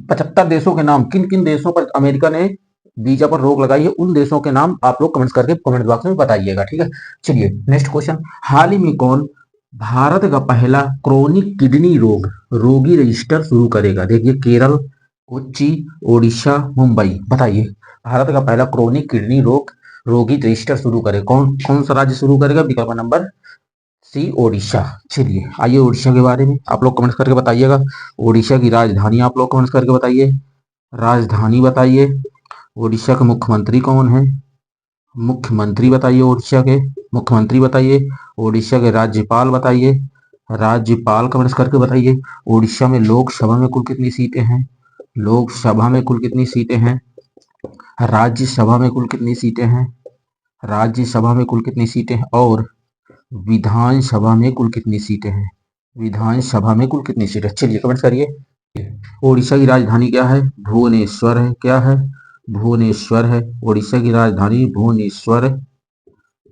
75 देशों के नाम, किन किन देशों पर अमेरिका ने वीजा पर रोक लगाई है, उन देशों के नाम आप लोग कमेंट्स करके कमेंट बॉक्स में बताइएगा, ठीक है। चलिए नेक्स्ट क्वेश्चन, हाल ही में कौन भारत का पहला क्रोनिक किडनी रोगी रजिस्टर शुरू करेगा। देखिए, केरल, कोच्चि, ओडिशा, मुंबई। बताइए, भारत का पहला क्रोनिक किडनी रोगी रजिस्टर शुरू करे, कौन कौन सा राज्य शुरू करेगा। विकल्प नंबर सी, ओडिशा। चलिए आइए ओडिशा के बारे में आप लोग कमेंट्स करके बताइएगा, ओडिशा की राजधानी आप लोग कमेंट्स करके बताइए, राजधानी बताइए। ओडिशा के मुख्यमंत्री कौन है, मुख्यमंत्री बताइए, ओडिशा के मुख्यमंत्री बताइए। ओडिशा के राज्यपाल बताइए, राज्यपाल कमेंट्स करके बताइए। ओडिशा में लोकसभा में कुल कितनी सीटें हैं, लोकसभा में कुल कितनी सीटें हैं, राज्यसभा में कुल कितनी सीटें हैं, राज्यसभा में कुल कितनी सीटें हैं और विधानसभा में कुल कितनी सीटें हैं? विधानसभा में कुल कितनी सीटें? चलिए कमेंट करिए। ओडिशा की राजधानी क्या है? भुवनेश्वर है। क्या है? भुवनेश्वर है। ओडिशा की राजधानी भुवनेश्वर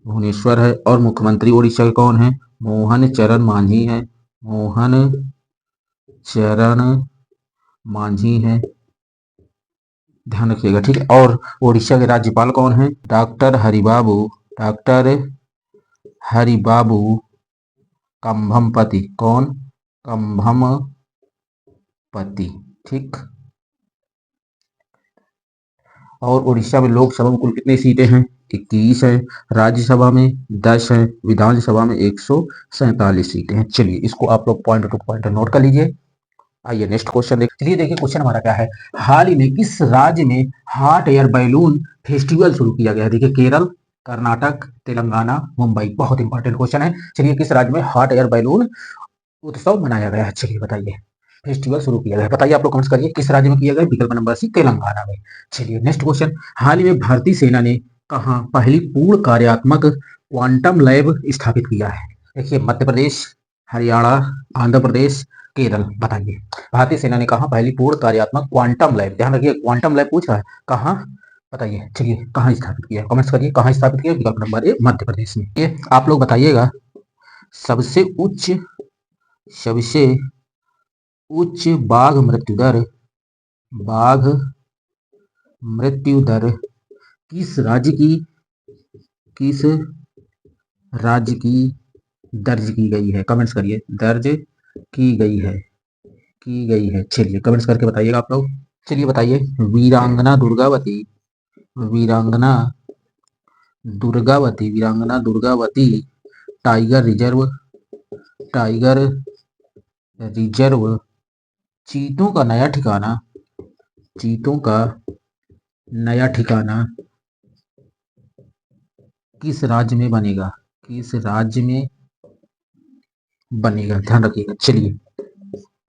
भुवनेश्वर है। और मुख्यमंत्री ओडिशा के कौन है? मोहन चरण मांझी है। मोहन चरण मांझी है, ध्यान रखिएगा, ठीक है। और ओडिशा के राज्यपाल कौन है? Doctor Haribabu, doctor Haribabu Kambhampati. कौन? कंभमपति, ठीक। और उड़ीसा में लोकसभा में कुल कितनी सीटें हैं? 21 है। राज्यसभा में 10 है। विधानसभा में 147 सीटें हैं। चलिए इसको आप लोग पॉइंट टू पॉइंट नोट कर लीजिए। आइए नेक्स्ट क्वेश्चन देखिए। चलिए देखिए क्वेश्चन हमारा क्या है। हाल ही में किस राज्य में हॉट एयर बैलून फेस्टिवल शुरू किया गया है? देखिए केरल, कर्नाटक, तेलंगाना, मुंबई। बहुत इंपॉर्टेंट क्वेश्चन है। चलिए किस राज्य में हॉट एयर बैलून उत्सव मनाया गया है? चलिए बताइए, फेस्टिवल शुरू किया गया है, बताइए। आप लोग कमेंट्स करिए किस राज्य में किया गया? विकल्प नंबर सी, तेलंगाना में। चलिए नेक्स्ट क्वेश्चन। हाल ही में भारतीय सेना ने कहां पहली पूर्ण कार्यात्मक क्वांटम लैब स्थापित किया है? देखिए मध्य प्रदेश, हरियाणा, आंध्र प्रदेश, केरल। बताइए भारतीय सेना ने कहा पहली पूर्ण कार्यात्मक क्वांटम लैब, ध्यान रखिए क्वांटम लैब पूछ रहा है, कहां? बताइए। चलिए कहां स्थापित किया? कमेंट्स करिए कहां स्थापित किया? विकल्प नंबर ए, मध्य प्रदेश में। ये आप लोग बताइएगा सबसे उच्च सबसे उच्च बाघ मृत्यु दर किस राज्य की किस राज्य की दर्ज की गई है? कमेंट्स करिए, दर्ज की गई है। चलिए कमेंट्स करके बताइएगा आप लोग। चलिए बताइए। वीरांगना दुर्गावती वीरांगना वीरांगना दुर्गावती टाइगर रिजर्व चीतों का नया ठिकाना किस राज्य में बनेगा? किस राज्य में बनेगा, ध्यान रखिएगा। चलिए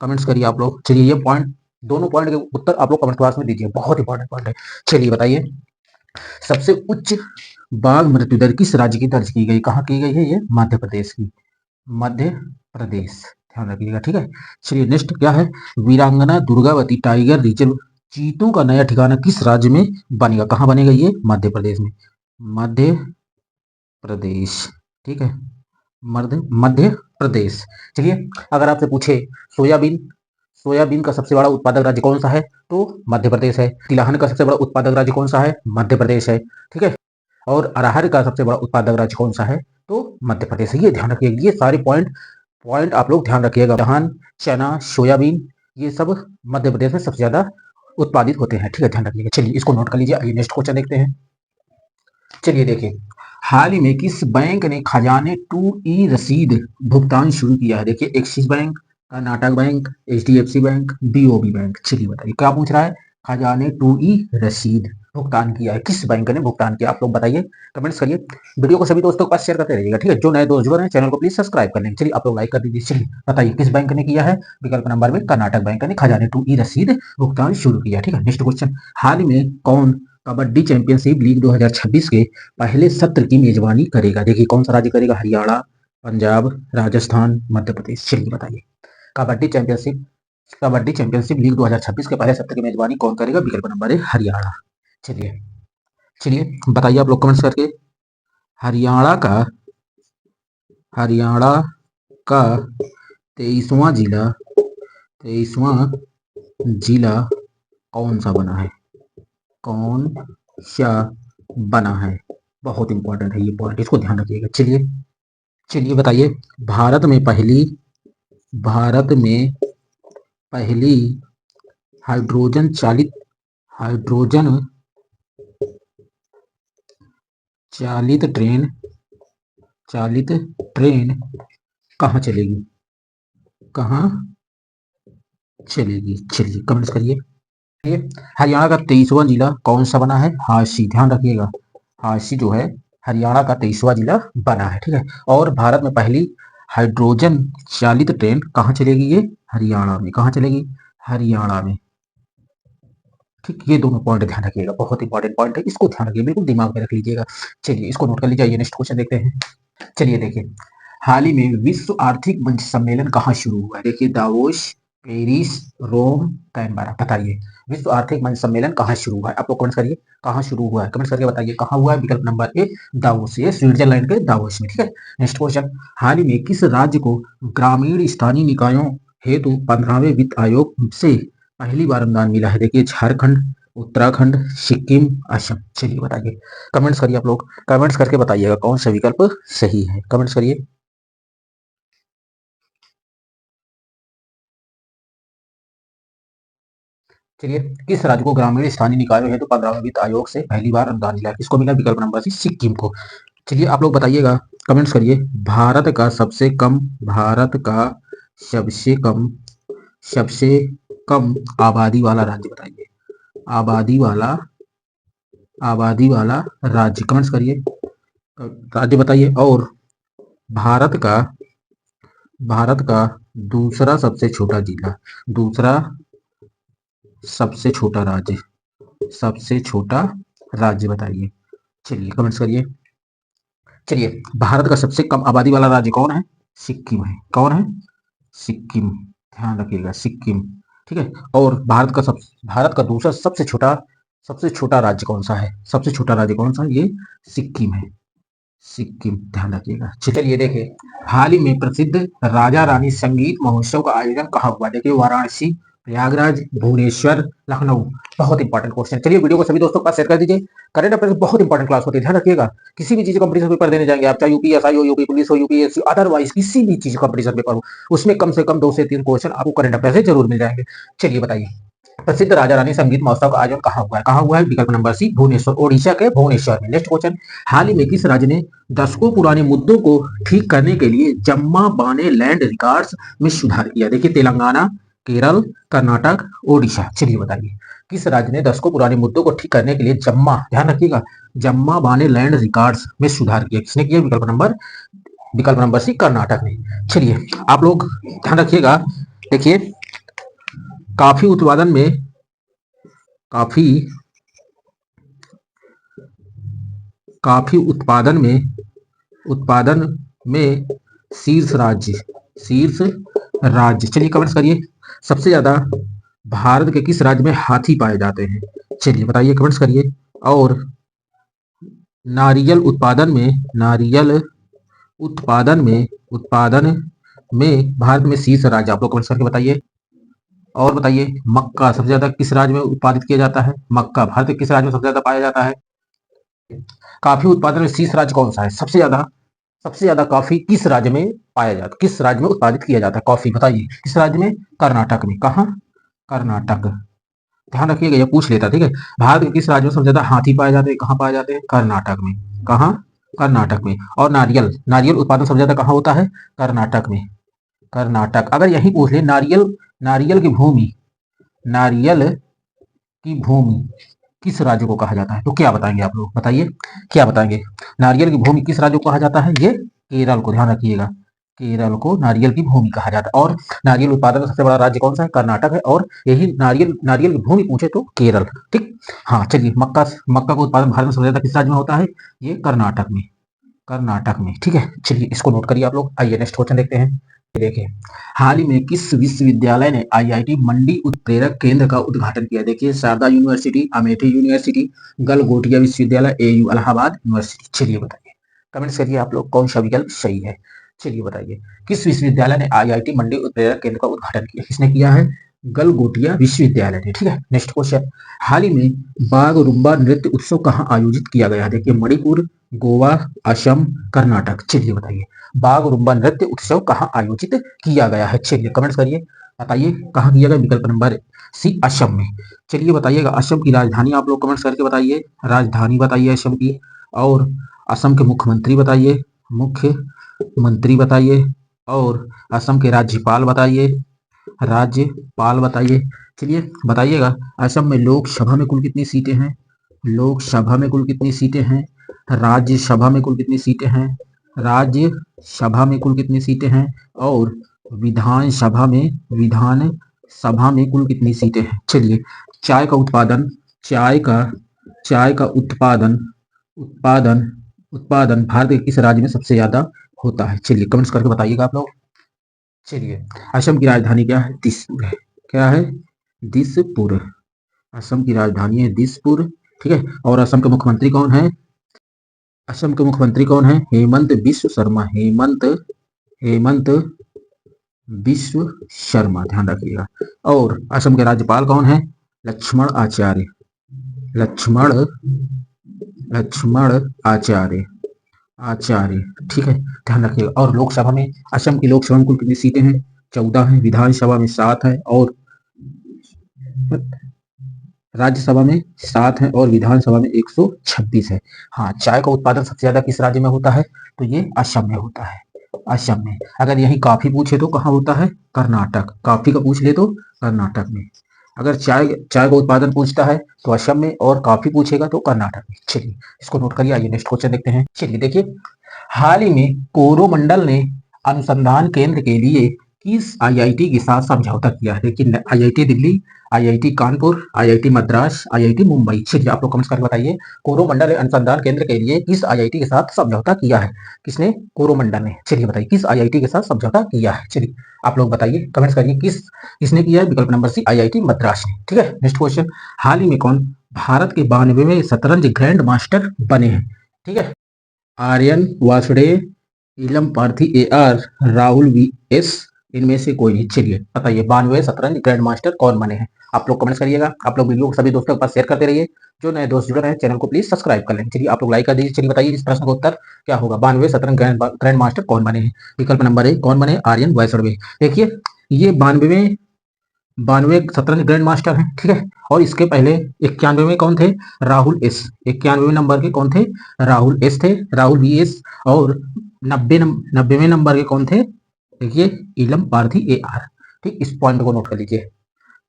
कमेंट्स करिए आप लोग। चलिए ये पॉइंट, दोनों पॉइंट के उत्तर आप लोग कमेंट बॉक्स में दीजिए, बहुत इंपॉर्टेंट पॉइंट है। चलिए बताइए सबसे उच्च बाघ मृत्यु दर किस राज्य की दर्ज की गई? कहाँ की गई है? ये मध्य प्रदेश की, मध्य प्रदेश, ध्यान रखिएगा, ठीक है। चलिए नेक्स्ट क्या है। वीरांगना दुर्गावती टाइगर रिजर्व चीतों का नया ठिकाना किस राज्य में बनेगा? कहाँ बनेगा? ये मध्य प्रदेश में, मध्य प्रदेश, ठीक है, मध्य प्रदेश। चलिए अगर आपसे पूछे सोयाबीन का सबसे बड़ा उत्पादक राज्य कौन सा है? तो मध्य प्रदेश है। तिलहन का सबसे बड़ा उत्पादक राज्य कौन सा है? मध्य प्रदेश है, ठीक है। और अरहर का सबसे बड़ा उत्पादक राज्य कौन सा है? तो मध्य प्रदेश है। ये ध्यान रखिएगा, ये सारे पॉइंट आप लोग ध्यान रखिएगा। धान, चना, सोयाबीन, ये सब मध्य प्रदेश में सबसे ज्यादा उत्पादित होते हैं, ठीक है, ध्यान रखिएगा। चलिए इसको नोट कर लीजिए। आइए नेक्स्ट क्वेश्चन देखते हैं। चलिए देखिए हाल ही में किस बैंक ने खजाने टू ई रसीद भुगतान शुरू किया है? देखिए axis bank, Karnataka bank, HDFC bank, BOB bank. चलिए बताइए क्या पूछ रहा है। खजाने टू ई रसीद भुगतान किया है, किस बैंक ने भुगतान किया? आप लोग बताइए, कमेंट्स करिए। वीडियो को सभी दोस्तों के पास शेयर करते रहिएगा, ठीक है। जो नए दोस्त जुड़ रहे हैं चैनल को प्लीज सब्सक्राइब कर लेंगे। चलिए आप लोग लाइक कर दीजिए। चलिए बताइए किस बैंक ने किया है? विकल्प नंबर में कर्नाटक बैंक ने खजाने टू ई रसीद भुगतान शुरू किया, ठीक है। Next question. हाल ही में कौन कबड्डी चैंपियनशिप लीग 2026 के पहले सत्र की मेजबानी करेगा? देखिए कौन सा राज्य करेगा? हरियाणा, पंजाब, राजस्थान, मध्य प्रदेश। चलिए बताइए कबड्डी चैंपियनशिप लीग 2026 के पहले सत्र की मेजबानी कौन करेगा? विकल्प नंबर है हरियाणा। चलिए चलिए बताइए आप लोग कमेंट्स करके। हरियाणा का हरियाणा का 23वां जिला कौन सा बना है? कौन सा बना है? बहुत इंपॉर्टेंट है ये पॉइंट, इसको ध्यान रखिएगा। चलिए बताइए भारत में पहली हाइड्रोजन चालित ट्रेन कहाँ चलेगी? चलिए कमेंट्स करिए। हरियाणा का 23वां जिला कौन सा बना है? हांसी, ध्यान रखिएगा, हांसी जो है हरियाणा का 23वां जिला बना है, ठीक है। और भारत में पहली हाइड्रोजन चालित ट्रेन कहाँ चलेगी? ये हरियाणा में। कहाँ चलेगी? हरियाणा में। ठीक, ये दोनों पॉइंट ध्यान रखिएगा, बहुत इंपॉर्टेंट पॉइंट है, इसको ध्यान रखिए, बिल्कुल दिमाग में रख लीजिएगा। चलिए इसको नोट कर लीजिए, ये नेक्स्ट क्वेश्चन देखते हैं। चलिए देखिए, हाल ही में विश्व आर्थिक मंच सम्मेलन कहाँ शुरू हुआ है? देखिए दावोस, पेरिस, रोम, कैनबरा। बताइए विश्व आर्थिक मंच सम्मेलन कहाँ शुरू हुआ है? आप लोग कमेंट करिए कहाँ शुरू हुआ है, कमेंट करके बताइए कहाँ हुआ है। विकल्प नंबर ए दावोस, ये स्विट्जरलैंड के दावोस में। ठीक है, नेक्स्ट क्वेश्चन, हाल ही में किस राज्य को ग्रामीण स्थानीय निकायों हेतु 15वें वित्त आयोग से पहली बार अनुदान मिला है? देखिए झारखंड, उत्तराखंड, सिक्किम, असम। चलिए बताइए, कमेंट्स करिए, आप लोग कमेंट्स करके बताइएगा कौन सा विकल्प सही है, कमेंट्स करिए। चलिए, किस राज्य को ग्रामीण स्थानीय निकायों हेतु 15वें वित्त आयोग से पहली बार अनुदान मिला? किसको मिला? विकल्प नंबर सी सिक्किम को। चलिए आप लोग बताइएगा, कमेंट्स करिए। भारत का सबसे कम सबसे कम आबादी वाला राज्य बताइए। आबादी वाला आबादी वाला राज्य, कमेंट्स करिए, राज्य बताइए। और भारत का भारत का दूसरा सबसे छोटा जिला, दूसरा सबसे छोटा राज्य, सबसे छोटा राज्य बताइए। चलिए कमेंट्स करिए। चलिए, भारत का सबसे कम आबादी वाला राज्य कौन है? सिक्किम है। कौन है? सिक्किम, ध्यान रखिएगा, सिक्किम। ठीक है, और भारत का दूसरा सबसे छोटा राज्य कौन सा है? सबसे छोटा राज्य कौन सा है? ये सिक्किम है, सिक्किम, ध्यान रखिएगा। चलिए देखिए, हाल ही में प्रसिद्ध राजा रानी संगीत महोत्सव का आयोजन कहाँ हुआ? देखिए वाराणसी, प्रयागराज, भुवनेश्वर, लखनऊ। बहुत इंपॉर्टेंट क्वेश्चन। चलिए वीडियो को सभी दोस्तों के पास शेयर कर दीजिए। करंट अफेयर्स बहुत इंपॉर्टेंट क्लास होती है, ध्यान रखिएगा। किसी भी चीज कंपटीशन पेपर देने जाएंगे आप, चाहे यूपीएसआई हो, यूपी पुलिस हो, यूपीएससी, अदरवाइज किसी भी चीज कंपटीशन पेपर हो, उसमें कम से कम 2 से 3 क्वेश्चन आपको करंट अफेयर से जरूर मिल जाएंगे। चलिए बताइए, प्रसिद्ध राजा रानी संगीत महोत्सव का आयोजन कहाँ हुआ है? कहाँ हुआ है? विकल्प नंबर सी भुवनेश्वर, ओडिशा के भुवनेश्वर में। नेक्स्ट क्वेश्चन, हाल ही में किस राज्य ने दशकों पुराने मुद्दों को ठीक करने के लिए जम्मा बाने लैंड रिकॉर्ड्स में सुधार किया? देखिए तेलंगाना, केरल, कर्नाटक, ओडिशा। चलिए बताइए, किस राज्य ने दशकों पुराने मुद्दों को ठीक करने के लिए जम्मा, ध्यान रखिएगा, जम्मा बाने लैंड रिकॉर्ड्स में सुधार किया? किसने किया? विकल्प नंबर सी कर्नाटक ने। चलिए आप लोग ध्यान रखिएगा। देखिए, काफी उत्पादन में काफी काफी उत्पादन में शीर्ष राज्य। चलिए कमेंट्स करिए, सबसे ज्यादा भारत के किस राज्य में हाथी पाए जाते हैं? चलिए बताइए, कमेंट्स करिए। और नारियल उत्पादन में भारत में शीर्ष राज्य, आप लोग कमेंट्स करके बताइए। और बताइए, मक्का सबसे ज्यादा किस राज्य में उत्पादित किया जाता है? मक्का भारत के किस राज्य में सबसे ज्यादा पाया जाता है? काफी उत्पादन में शीर्ष राज्य कौन सा है? सबसे ज्यादा कॉफी किस राज्य में पाया जाता है, किस राज्य में उत्पादित किया जाता है कॉफी? बताइए किस राज्य में? कर्नाटक में। कहाँ? कर्नाटक, ध्यान रखिएगा, ये पूछ लेता। ठीक है, भारत के किस राज्य में सबसे ज्यादा हाथी पाए जाते हैं? कहाँ पाए जाते हैं? कर्नाटक में। कहाँ? कर्नाटक में। और नारियल नारियल उत्पादन सबसे ज्यादा कहाँ होता है? कर्नाटक में। कर्नाटक, अगर यही पूछ ले नारियल नारियल की भूमि नारियल की भूमि किस राज्य को कहा जाता है, तो क्या बताएंगे आप लोग? बताइए क्या बताएंगे? नारियल की भूमि किस राज्य को कहा जाता है? ये केरल को, ध्यान रखिएगा, केरल को नारियल की भूमि कहा जाता है। और नारियल उत्पादन का सबसे बड़ा राज्य कौन सा है? कर्नाटक है। और यही नारियल नारियल की भूमि पूछे तो केरल। ठीक, हाँ चलिए, मक्का मक्का का उत्पादन भारत में सबसे ज्यादा किस राज्य में होता है? ये कर्नाटक में। ठीक है, चलिए इसको नोट करिए आप लोग। आइए नेक्स्ट क्वेश्चन देखते हैं। देखिए, हाल ही में किस विश्वविद्यालय ने आईआईटी मंडी उत्प्रेरक केंद्र का उद्घाटन किया? देखिए शारदा यूनिवर्सिटी, अमेठी यूनिवर्सिटी, गलगोटिया विश्वविद्यालय, एयू इलाहाबाद यूनिवर्सिटी। चलिए बताइए, कमेंट्स करिए आप लोग कौन सा विकल्प सही है। चलिए बताइए, किस विश्वविद्यालय ने आईआईटी मंडी उत्प्रेरक केंद्र का उद्घाटन किया? किसने किया है? गलगोटिया विश्वविद्यालय ने। ठीक है, नेक्स्ट क्वेश्चन, हाल ही में बागरुम्बा नृत्य उत्सव कहाँ आयोजित किया गया? देखिए मणिपुर, गोवा, असम, कर्नाटक। चलिए बताइए, बागरुम्बा नृत्य उत्सव कहाँ आयोजित किया गया है? चलिए कमेंट्स करिए, बताइए कहाँ किया गया? विकल्प नंबर सी असम में। चलिए बताइएगा, असम की राजधानी आप लोग कमेंट्स करके बताइए, राजधानी बताइए असम की। और असम के मुख्यमंत्री बताइए। और असम के राज्यपाल बताइए। चलिए बताइएगा, असम में लोकसभा में कुल कितनी सीटें हैं? लोकसभा में कुल कितनी सीटें हैं? राज्यसभा में कुल कितनी सीटें हैं? राज्यसभा में कुल कितनी सीटें हैं? और विधानसभा में कुल कितनी सीटें हैं? चलिए चाय का उत्पादन चाय का उत्पादन उत्पादन भारत के किस राज्य में सबसे ज्यादा होता है? चलिए कमेंट्स करके बताइएगा आप लोग। चलिए, असम की राजधानी क्या है? दिसपुर है। क्या है? दिसपुर। असम की राजधानी है दिसपुर। ठीक है। और असम के मुख्यमंत्री कौन है? असम के मुख्यमंत्री कौन है? हेमंत बिश्व शर्मा। हेमंत विश्व शर्मा, ध्यान रखिएगा। और असम के राज्यपाल कौन है? लक्ष्मण आचार्य। लक्ष्मण लक्ष्मण आचार्य आचार्य। ठीक है, ध्यान रखिएगा। और लोकसभा में, असम की लोकसभा में कुल कितनी सीटें हैं? 14 हैं। विधानसभा में 7 है और राज्यसभा में 7 है और विधानसभा में 126 है। हाँ, चाय का उत्पादन सबसे ज्यादा किस राज्य में होता है? तो ये असम में होता है। असम में। अगर यही कॉफी पूछे तो कहाँ होता है? कर्नाटक। कॉफी का पूछ ले तो कर्नाटक में। अगर चाय चाय का उत्पादन पूछता है तो असम में, और कॉफी पूछेगा तो कर्नाटक में। चलिए इसको नोट करिए। आइए नेक्स्ट क्वेश्चन देखते हैं। चलिए देखिए, हाल ही में कोरोमंडल ने अनुसंधान केंद्र के लिए किस आईआईटी के साथ समझौता किया है? देखिए, IIT Delhi, IIT Kanpur, IIT Madras, IIT Mumbai. चलिए आप लोग कमेंट्स करके बताइए, कोरोमंडल अनुसंधान केंद्र के लिए किस आईआईटी के साथ समझौता किया है? किसने? कोरोमंडल ने। चलिए बताइए किस आईआईटी के साथ समझौता किया है? चलिए आप लोग बताइए, कमेंट्स करिए किसने किया है? विकल्प नंबर सी, आईआईटी मद्रास ने। ठीक है। नेक्स्ट क्वेश्चन, हाल ही में कौन भारत के 92वें शतरंज ग्रैंड मास्टर बने हैं? ठीक है। आर्यन वासुदेव, नीलम पार्थी AR, राहुल VS, इनमें से कोई नहीं। चलिए बताइए 92 शतरंज ग्रैंड मास्टर कौन बने हैं? आप लोग कमेंट्स करिएगा। आप लोग वीडियो को सभी दोस्तों के पास शेयर करते रहिए। जो नए दोस्त जुड़ रहे हैं चैनल को प्लीज सब्सक्राइब कर लें। चलिए आप लोग लाइक कर दीजिए। चलिए बताइए इस प्रश्न का उत्तर क्या होगा? 92 शतरंज ग्रैंड मास्टर कौन बने हैं? विकल्प नंबर ए, कौन बने? आर्यन वासुदेव। देखिए, ये 92 शतरंज ग्रैंड मास्टर हैं। ठीक है। और इसके पहले 91 में कौन थे? राहुल एस। 91वें नंबर के कौन थे? राहुल एस थे, राहुल VS। और 90वें नंबर के कौन थे? देखिए, इलम पार्थी AR। ठीक, इस पॉइंट को नोट कर लीजिए।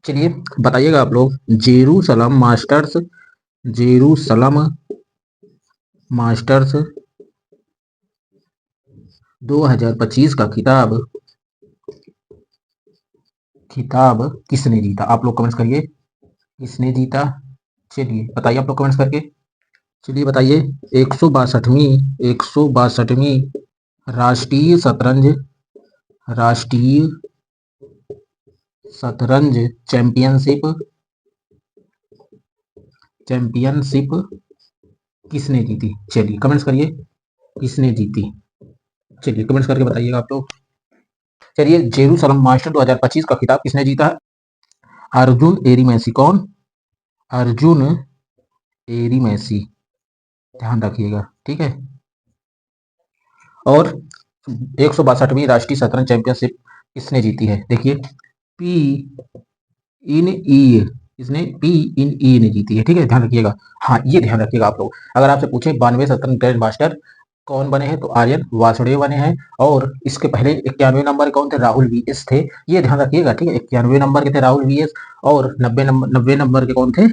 चलिए बताइएगा आप लोग, जेरूसलम मास्टर्स 2025 का खिताब किसने जीता? आप लोग कमेंट्स करिए, किसने जीता? चलिए बताइए आप लोग कमेंट्स करके। चलिए बताइए, 162वीं राष्ट्रीय शतरंज राष्ट्रीय शतरंज चैंपियनशिप किसने जीती? चलिए कमेंट्स करिए, किसने जीती? चलिए कमेंट्स करके बताइएगा आप लोग। चलिए, जेरूसलम मास्टर 2025 का खिताब किसने जीता है? अर्जुन एरिमैसी। कौन? अर्जुन एरिमैसी, ध्यान रखिएगा। ठीक है। और 162वीं राष्ट्रीय शतरंज चैंपियनशिप किसने जीती है? देखिए, पी इन ई इसने पी इन ई ने जीती है। ठीक है, ध्यान रखिएगा। हाँ, ये ध्यान रखिएगा आप लोग। अगर आपसे पूछे 92 शतरंज ग्रैंड मास्टर कौन बने हैं, तो आर्यन वासुदेव बने हैं। और इसके पहले 91 नंबर कौन थे? राहुल VS थे। ये ध्यान रखिएगा। ठीक है, 91 नंबर के थे राहुल VS। और 90 नंबर के कौन थे?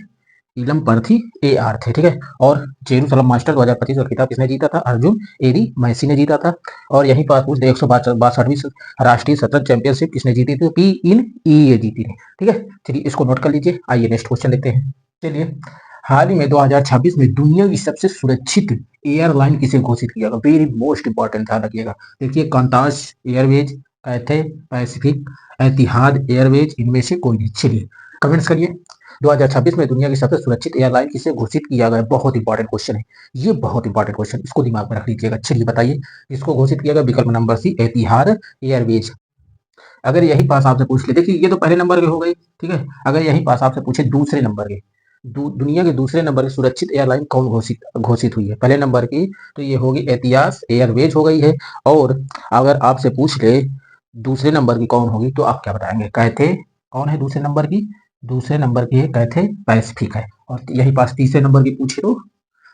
इलम पर्थी AR थे। ठीक है। और जेरूसलम मास्टर 2025 का खिताब किसने जीता था? अर्जुन एरी मैसी ने जीता था। और यहीं पर पूछ दे 162वीं राष्ट्रीय शतरंज चैंपियनशिप किसने जीती थी? पी इन ई ये जीती थी। ठीक है। चलिए इसको नोट कर लीजिए। आइए नेक्स्ट क्वेश्चन देखते हैं। चलिए, हाल ही में 2026 में दुनिया की सबसे सुरक्षित एयरलाइन किसे घोषित किया गया? वेरी मोस्ट इंपॉर्टेंट, ध्यान रखिएगा। देखिए, कांतास एयरवेज, कैथे पैसिफिक, एतिहाद एयरवेज, इनमें से कोई नहीं। चलिए कमेंट्स करिए, 2026 में दुनिया की सबसे सुरक्षित एयरलाइन किसे घोषित किया गया? बहुत इंपॉर्टेंट क्वेश्चन है ये, बहुत इंपॉर्टेंट क्वेश्चन, इसको दिमाग में रख लीजिएगा। चलिए बताइए, इसको घोषित किया गया। विकल्प नंबर सी, एतिहाद एयरवेज। अगर यही पास आपसे पूछ ले, देखिए ये तो पहले नंबर के हो गए। ठीक है। अगर यही पास आपसे पूछे दूसरे नंबर के, दुनिया के दूसरे नंबर की सुरक्षित एयरलाइन कौन घोषित हुई है पहले नंबर की, तो ये होगी एतिहाद एयरवेज हो गई है। और अगर आपसे पूछ ले दूसरे नंबर की कौन होगी, तो आप क्या बताएंगे? कैथे कौन है दूसरे नंबर की? दूसरे नंबर की है कैथे पैसिफिक है। और यही पास तीसरे नंबर की पूछे तो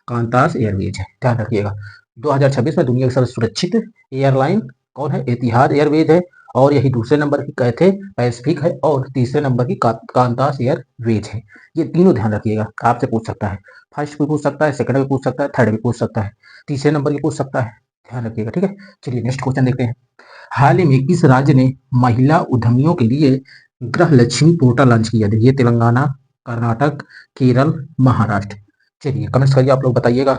कांतास एयरवेज है। ध्यान रखिएगा, 2026 में दुनिया की सबसे सुरक्षित एयरलाइन कौन है? एतिहाद एयरवेज है। और यही दूसरे नंबर की कैथे पैसिफिक है। और तीसरे नंबर की कांतास एयरवेज है। ये तीनों ध्यान रखिएगा, आपसे पूछ सकता है। फर्स्ट भी पूछ सकता है, सेकंड भी पूछ सकता है, थर्ड भी पूछ सकता है, तीसरे नंबर की पूछ सकता है। ध्यान रखिएगा। ठीक है। चलिए नेक्स्ट क्वेश्चन देखते हैं। हाल ही में किस राज्य ने महिला उद्यमियों के लिए गृह लक्ष्मी पोर्टल लॉन्च किया? देखिए, तेलंगाना, कर्नाटक, केरल, महाराष्ट्र। चलिए कमेंट्स करिए, आप लोग बताइएगा,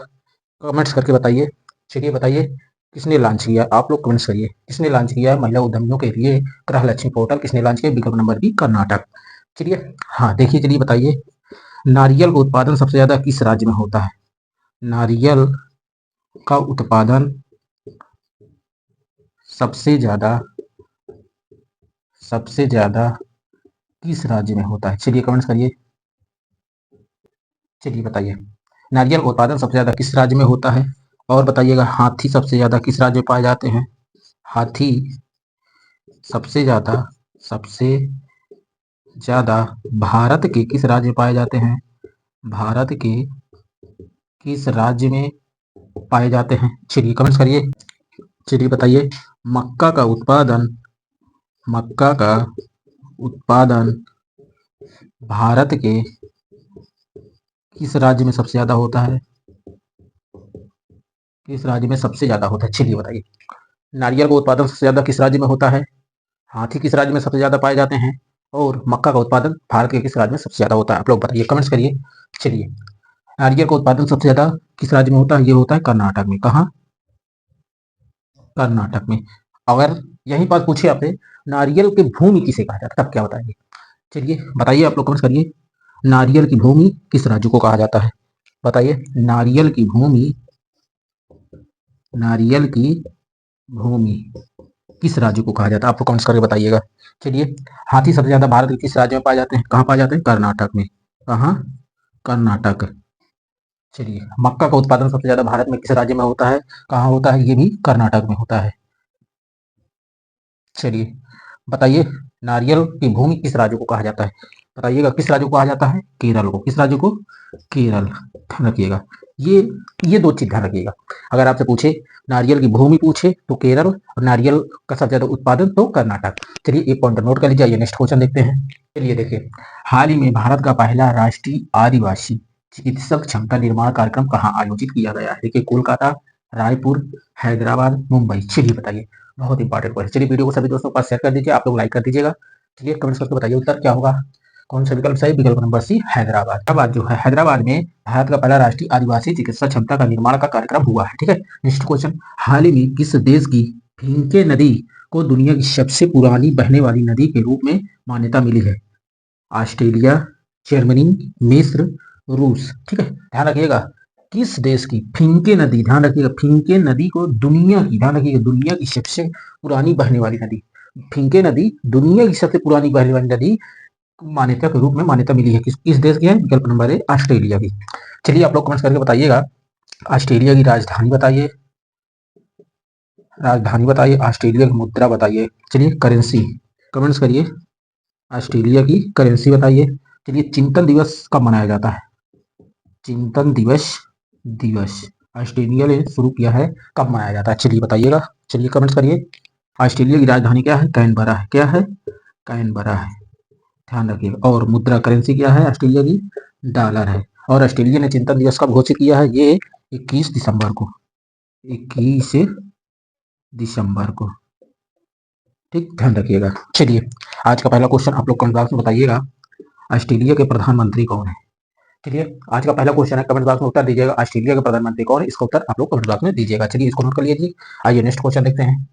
कमेंट्स करके बताइए। चलिए बताइए किसने लॉन्च किया, आप लोग कमेंट्स करिए, किसने लॉन्च किया महिला उद्यमियों के लिए गृह लक्ष्मी पोर्टल, किसने लॉन्च किया? विकल्प नंबर बी कर्नाटक। चलिए हाँ देखिए, चलिए बताइए नारियल का उत्पादन सबसे ज्यादा किस राज्य में होता है? नारियल का उत्पादन सबसे ज्यादा किस राज्य में होता है? चलिए कमेंट्स करिए। चलिए बताइए नारियल का उत्पादन सबसे ज्यादा किस राज्य में होता है? और बताइएगा हाथी सबसे ज्यादा किस राज्य में पाए जाते हैं? हाथी सबसे ज्यादा भारत के किस राज्य में पाए जाते हैं? भारत के किस राज्य में पाए जाते हैं? चलिए कमेंट्स करिए। चलिए बताइए मक्का का उत्पादन भारत के किस राज्य में सबसे ज्यादा होता है? किस राज्य में सबसे ज्यादा होता है? चलिए बताइए नारियल का उत्पादन सबसे ज्यादा किस राज्य में होता है? हाथी किस राज्य में सबसे ज्यादा पाए जाते हैं? और मक्का का उत्पादन भारत के किस राज्य में सबसे ज्यादा होता है? आप लोग बताइए, कमेंट्स करिए। चलिए नारियल का उत्पादन सबसे ज्यादा किस राज्य में होता है? ये होता है कर्नाटक में। कहाँ? कर्नाटक में। अगर यही बात पूछे आपसे नारियल की भूमि किसे कहा जाता है, तब क्या बताएंगे? चलिए बताइए, आप लोग कमेंट्स करिए नारियल की भूमि किस राज्य को कहा जाता है? बताइए नारियल की भूमि किस राज्य को कहा जाता है? आपको कमेंट्स करके बताइएगा। चलिए हाथी सबसे ज्यादा भारत के किस राज्य में पाए जाते हैं? कहाँ पाए जाते हैं? कर्नाटक में। कहाँ? कर्नाटक। चलिए मक्का का उत्पादन सबसे ज्यादा भारत में किस राज्य में होता है? कहाँ होता है? ये भी कर्नाटक में होता है। चलिए बताइए नारियल की भूमि किस राज्य को कहा जाता है? बताइएगा किस राज्य को कहा जाता है? केरल को। किस राज्य को? केरल। ध्यान रखिएगा, ये दो चीज ध्यान रखिएगा। अगर आपसे पूछे नारियल की भूमि पूछे तो केरल, और नारियल का सबसे ज्यादा उत्पादन तो कर्नाटक। चलिए एक पॉइंट नोट कर लीजिए। नेक्स्ट क्वेश्चन देखते हैं। चलिए देखिए हाल ही में भारत का पहला राष्ट्रीय आदिवासी चिकित्सक क्षमता निर्माण कार्यक्रम कहाँ आयोजित किया गया है? देखिए कोलकाता, रायपुर, हैदराबाद, मुंबई। चलिए बताइए, बहुत इंपॉर्टेंट क्वेश्चन। चलिए वीडियो को सभी दोस्तों के पास शेयर कर दीजिए, आप लोग लाइक कर दीजिएगा। चलिए कमेंट्स करके बताइए उत्तर क्या होगा, कौन सा विकल्प सही? विकल्प नंबर सी हैदराबाद। हैदराबाद जो है, हैदराबाद में भारत का पहला राष्ट्रीय आदिवासी चिकित्सा क्षमता का निर्माण का कार्यक्रम हुआ है। ठीक है, नेक्स्ट क्वेश्चन। हाल ही में किस देश की फिंके नदी को दुनिया की सबसे पुरानी बहने वाली नदी के रूप में मान्यता मिली है? ऑस्ट्रेलिया, जर्मनी, मिस्र, रूस। ठीक है, ध्यान रखिएगा किस देश की फिंके नदी, ध्यान रखिएगा फिंके नदी को दुनिया की, ध्यान रखिएगा दुनिया की सबसे पुरानी बहने वाली नदी, फिंके नदी दुनिया की सबसे पुरानी बहने वाली नदी मान्यता के रूप में मान्यता मिली है। किस देश की है? विकल्प नंबर है ऑस्ट्रेलिया की। चलिए आप लोग कमेंट्स करके बताइएगा ऑस्ट्रेलिया की राजधानी बताइए, ऑस्ट्रेलिया की मुद्रा बताइए। चलिए करेंसी, कमेंट्स करिए ऑस्ट्रेलिया की करेंसी बताइए। चलिए चिंतन दिवस कब मनाया जाता है? चिंतन दिवस ऑस्ट्रेलिया ने शुरू किया है, कब मनाया जाता है? चलिए बताइएगा। चलिए कमेंट्स करिए। ऑस्ट्रेलिया की राजधानी क्या है? कैनबरा है। क्या है? कैनबरा है, ध्यान रखिएगा। और मुद्रा करेंसी क्या है ऑस्ट्रेलिया की? डॉलर है। और ऑस्ट्रेलिया ने चिंतन दिवस कब घोषित किया है? ये 21 दिसंबर को, 21 दिसंबर को। ठीक, ध्यान रखिएगा। चलिए आज का पहला क्वेश्चन आप लोग कमेंट बॉक्स में बताइएगा ऑस्ट्रेलिया के प्रधानमंत्री कौन है? चलिए आज का पहला क्वेश्चन है, कमेंट बॉक्स में उत्तर दीजिएगा ऑस्ट्रेलिया के प्रधानमंत्री कौन है, इसका उत्तर आप लोग कमेंट बॉक्स में दीजिएगा। चलिए इसको नोट कर लीजिए। आइए नेक्स्ट क्वेश्चन देखते हैं।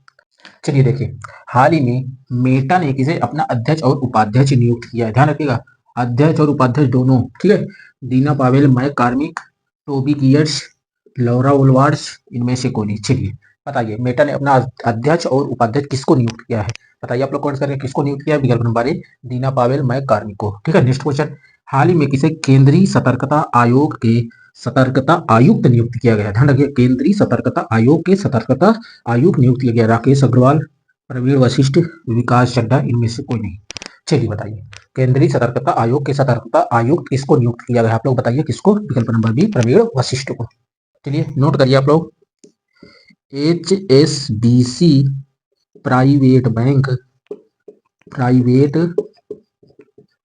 चलिए देखिए हाल ही में मेटा ने किसे अपना अध्यक्ष और उपाध्यक्ष नियुक्त किया है? ध्यान रखिएगा अध्यक्ष और उपाध्यक्ष दोनों। ठीक है, दीना पावेल, मैक कार्मिक, टोबी गियर्स, लौरा उलवार्स, इनमें से कोई नहीं। चलिए बताइए मेटा ने अपना अध्यक्ष और उपाध्यक्ष किसको नियुक्त किया है? बताइए आप लोग कमेंट करके किसको नियुक्त किया है? विकल्प number A Dina Powell, McCormick को। ठीक है, नेक्स्ट क्वेश्चन। हाल ही में किसे केंद्रीय सतर्कता आयोग के सतर्कता आयुक्त नियुक्त किया गया? ध्यान रखिए केंद्रीय सतर्कता आयोग के सतर्कता आयुक्त नियुक्त किया गया। राकेश अग्रवाल, प्रवीण वशिष्ठ, विकास चड्ढा, इनमें से कोई नहीं। चलिए बताइए केंद्रीय सतर्कता आयोग के सतर्कता आयुक्त किसको नियुक्त किया गया? आप लोग बताइए किसको? विकल्प नंबर बी प्रवीण वशिष्ठ को। चलिए नोट करिए आप लोग HSBC प्राइवेट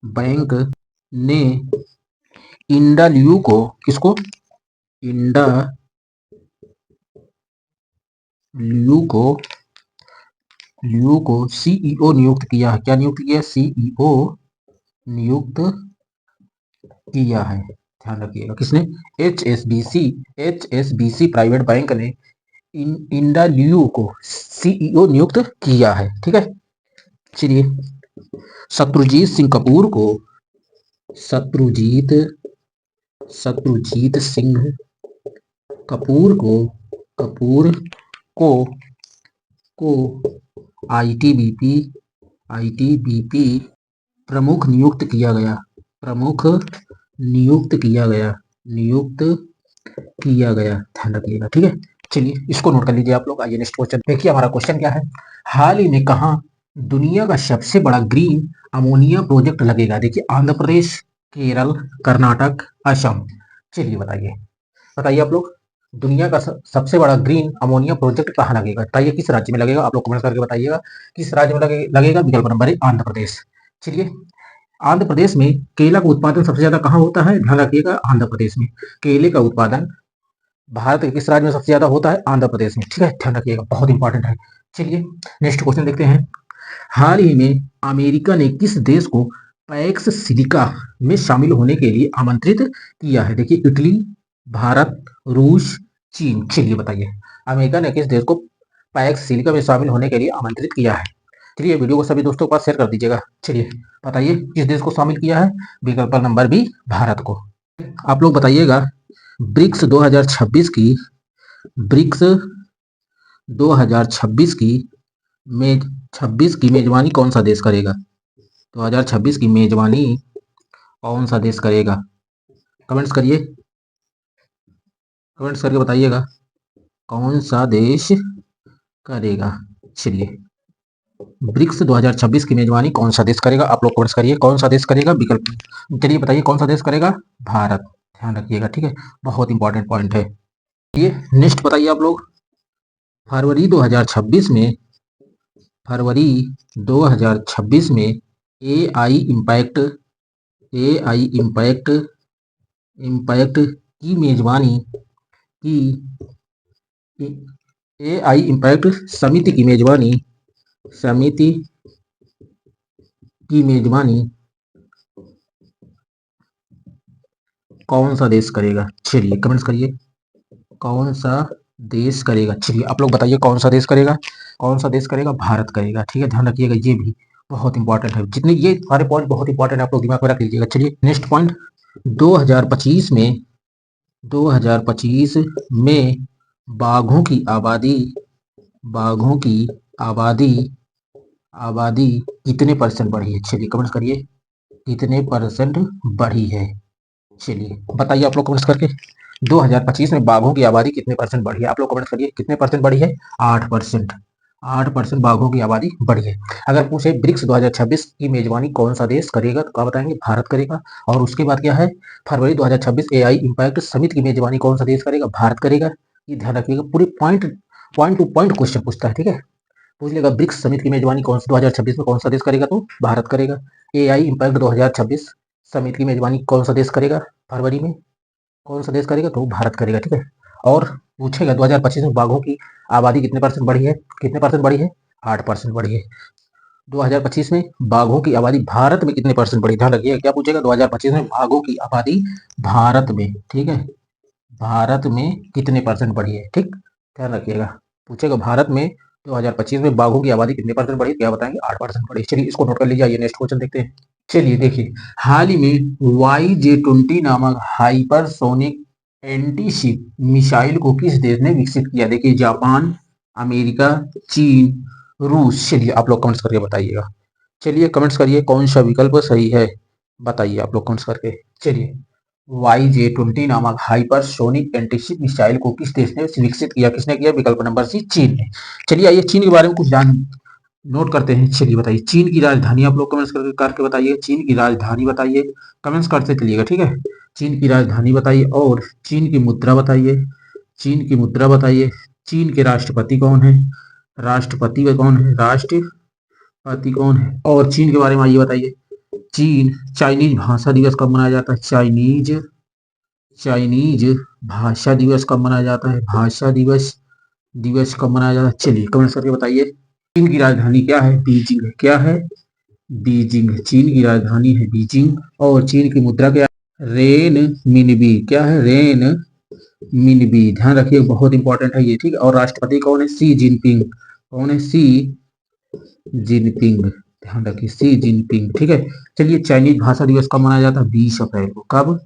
बैंक ने इंडाल्यू को, किसको? इंडाल्यू को सीईओ नियुक्त किया है। क्या नियुक्त किया? सीईओ नियुक्त किया है, ध्यान रखिएगा। किसने? एचएसबीसी प्राइवेट बैंक ने इंडा लियू को सीईओ नियुक्त किया है, ठीक है। चलिए, शत्रुजीत सिंह कपूर को शत्रुजीत शत्रुजीत सिंह कपूर को को आईटीबीपी प्रमुख नियुक्त किया गया नियुक्त किया गया, ध्यान रखिएगा, ठीक है। चलिए, इसको नोट कर लीजिए आप लोग। आइए नेक्स्ट क्वेश्चन देखिए। हमारा क्वेश्चन क्या है? हाल ही में कहां दुनिया का सबसे बड़ा ग्रीन अमोनिया प्रोजेक्ट लगेगा? देखिए, आंध्र प्रदेश, केरल, कर्नाटक, असम। चलिए बताइए आप लोग, दुनिया का सबसे बड़ा ग्रीन अमोनिया प्रोजेक्ट कहाँ लगेगा? बताइए किस राज्य में लगेगा? आप लोग कमेंट करके बताइएगा किस राज्य में लगेगा। विकल्प नंबर ए, आंध्र प्रदेश। चलिए, आंध्र प्रदेश में केला का उत्पादन सबसे ज्यादा कहाँ होता है? ध्यान रखिएगा, आंध्र प्रदेश में केले का उत्पादन भारत के किस राज्य में सबसे ज्यादा होता है? आंध्र प्रदेश में, ठीक है, ध्यान रखिएगा, बहुत इंपॉर्टेंट है। चलिए, नेक्स्ट क्वेश्चन देखते हैं। हाल ही में अमेरिका ने किस देश को पैक्स सिलिका में शामिल होने के लिए आमंत्रित किया है? देखिए, इटली, भारत, रूस, चीन। चलिए बताइए, अमेरिका ने किस देश को पैक्स सिलिका में शामिल होने के लिए आमंत्रित किया है? चलिए, वीडियो को सभी दोस्तों के पास शेयर कर दीजिएगा। चलिए बताइए, किस देश को शामिल किया है? विकल्प नंबर बी, भारत को। आप लोग बताइएगा, ब्रिक्स 2026 की में 26 की मेजबानी कौन सा देश करेगा? 2026 की मेजबानी कौन सा देश करेगा? कमेंट्स करके बताइएगा, कौन सा देश करेगा? चलिए, ब्रिक्स 2026 की मेजबानी कौन सा देश करेगा? आप लोग कमेंट्स करिए, कौन सा देश करेगा? विकल्प, चलिए बताइए, कौन सा देश करेगा? भारत, ध्यान रखिएगा, ठीक है, बहुत इंपॉर्टेंट पॉइंट है ये। नेक्स्ट बताइए आप लोग, फरवरी 2026 में एआई इम्पैक्ट की मेजबानी की एआई इम्पैक्ट समिति की मेजबानी कौन सा देश करेगा? चलिए कमेंट्स करिए, कौन सा देश करेगा? चलिए आप लोग बताइए, कौन सा देश करेगा? कौन सा देश करेगा? भारत करेगा, ठीक है, ध्यान रखिएगा, ये भी बहुत इंपॉर्टेंट है। जितने ये सारे पॉइंट बहुत इंपॉर्टेंट है, आप लोग दिमाग में रख लीजिएगा। चलिए, नेक्स्ट पॉइंट, 2025 में बाघों की आबादी कितने परसेंट बढ़ी है? चलिए कमेंट्स करिए, कितने परसेंट बढ़ी है? चलिए बताइए आप लोग कमेंट्स करके, 2025 में बाघों की आबादी कितने परसेंट बढ़ी है? आप लोग कमेंट करिए, कितने परसेंट बढ़ी है? 8%। 8% बाघों की आबादी बढ़ी है। अगर पूछे ब्रिक्स 2026 की मेजबानी कौन सा देश करेगा, तो क्या बताएंगे? भारत करेगा। और उसके बाद क्या है? फरवरी 2026 एआई इम्पैक्ट समिति की मेजबानी कौन सा देश करेगा? भारत करेगा। ये ध्यान रखिएगा, पूरे पॉइंट टू पॉइंट क्वेश्चन पूछता है, ठीक है। पूछ लेगा, ब्रिक्स समिति की मेजबानी 2026 में कौन सा देश करेगा? तो भारत करेगा। एआई इम्पैक्ट 2026 समिति की मेजबानी कौन सा देश करेगा? फरवरी में कौन सा देश करेगा? तो भारत करेगा, ठीक है। और पूछेगा 2025 में बाघों की आबादी कितने परसेंट बढ़ी है? कितने परसेंट बढ़ी है? 8% बढ़ी है। 2025 में बाघों की आबादी भारत में कितने परसेंट बढ़ी? ध्यान रखिएगा, क्या पूछेगा? 2025 में बाघों की आबादी भारत में, ठीक है, भारत में कितने परसेंट बढ़ी है, ठीक, ध्यान रखिएगा। पूछेगा भारत में 2025 में बाघों की आबादी कितने परसेंट बढ़ी? क्या बताएंगे? 8% बढ़ी। चलिए इसको नोट कर लीजिए। आइए नेक्स्ट क्वेश्चन देखते हैं। चलिए देखिए, हाल ही में YJ-20 नामक हाइपरसोनिक एंटीशिप मिसाइल को किस देश ने विकसित किया? देखिए, जापान, अमेरिका, चीन, रूस। चलिए आप लोग कमेंट्स करके बताइएगा। चलिए कमेंट्स करिए, कौन सा विकल्प सही है? बताइए आप लोग कमेंट्स करके। चलिए, YJ-20 नामक हाइपरसोनिक एंटीशिप मिसाइल को किस देश ने विकसित किया? किसने किया? विकल्प नंबर सी, चीन ने। चलिए आइए चीन के बारे में कुछ नोट करते हैं। चलिए बताइए, चीन की राजधानी आप लोग कमेंट्स करके बताइए। चीन की राजधानी बताइए, कमेंट्स करते चलिएगा, ठीक है। चीन की राजधानी बताइए और चीन की मुद्रा बताइए। चीन की मुद्रा बताइए। चीन के राष्ट्रपति कौन है? राष्ट्रपति कौन है? राष्ट्रपति कौन है? और चीन के बारे में आइए बताइए। चीन चाइनीज भाषा दिवस कब मनाया जाता है? चाइनीज भाषा दिवस कब मनाया जाता है? भाषा दिवस कब मनाया जाता है? चलिए कमेंट्स करके बताइए। चीन की राजधानी क्या है? बीजिंग है। क्या है? बीजिंग। चीन की राजधानी है बीजिंग। और चीन की मुद्रा क्या है? रेन मिनबी, क्या है? रेन मिनबी, ध्यान रखिए बहुत इंपॉर्टेंट है ये, ठीक है। और राष्ट्रपति कौन है? सी जिनपिंग। कौन है? सी जिनपिंग, ध्यान रखिए, सी जिनपिंग, ठीक है। चलिए, चाइनीज भाषा दिवस कब मनाया जाता है? 20 अप्रैल को। कब?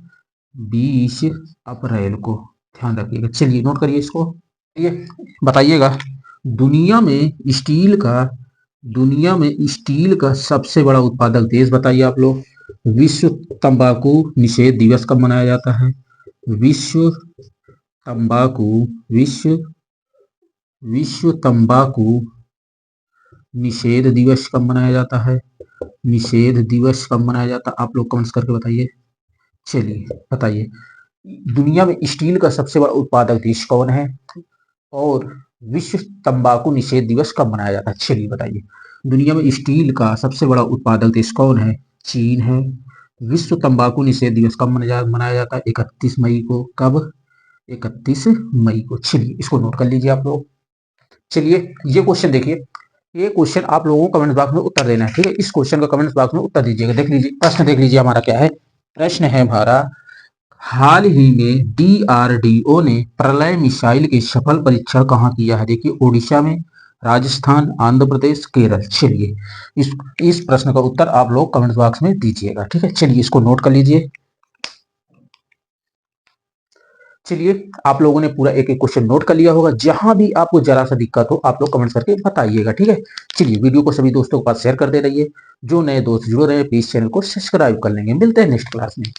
20 अप्रैल को, ध्यान रखिएगा। चलिए नोट करिए इसको। ये बताइएगा, दुनिया में स्टील का दुनिया में स्टील का सबसे बड़ा उत्पादक देश बताइए आप लोग। विश्व तंबाकू निषेध दिवस कब मनाया जाता है? विश्व तंबाकू विश्व विश्व तंबाकू निषेध दिवस कब मनाया जाता है? निषेध दिवस कब मनाया जाता है? आप लोग कमेंट्स करके बताइए। चलिए बताइए, दुनिया में स्टील का सबसे बड़ा उत्पादक देश कौन है? और विश्व तंबाकू निषेध दिवस कब मनाया जाता है? चलिए बताइए, दुनिया में स्टील का सबसे बड़ा उत्पादक देश कौन है? चीन है। विश्व तंबाकू निषेध दिवस कब मनाया जाता है? 31 मई को। कब? 31 मई को। चलिए इसको नोट कर लीजिए आप लोग। चलिए ये क्वेश्चन देखिए, ये क्वेश्चन आप लोगों को कमेंट बॉक्स में उत्तर देना है, ठीक है। इस क्वेश्चन का कमेंट बॉक्स में उत्तर दीजिएगा। देख लीजिए प्रश्न, देख लीजिए हमारा क्या है। प्रश्न है हमारा, हाल ही में डीआरडीओ ने प्रलय मिसाइल की सफल परीक्षण कहाँ किया है? देखिए, ओडिशा में, राजस्थान, आंध्र प्रदेश, केरल। चलिए इस प्रश्न का उत्तर आप लोग कमेंट बॉक्स में दीजिएगा, ठीक है। चलिए इसको नोट कर लीजिए। चलिए आप लोगों ने पूरा एक एक क्वेश्चन नोट कर लिया होगा। जहां भी आपको जरा सा दिक्कत हो आप लोग कमेंट्स करके बताइएगा, ठीक है। चलिए वीडियो को सभी दोस्तों के पास शेयर कर दे रहिए। जो नए दोस्त जुड़ रहे हैं प्लीज चैनल को सब्सक्राइब कर लेंगे। मिलते हैं नेक्स्ट क्लास में।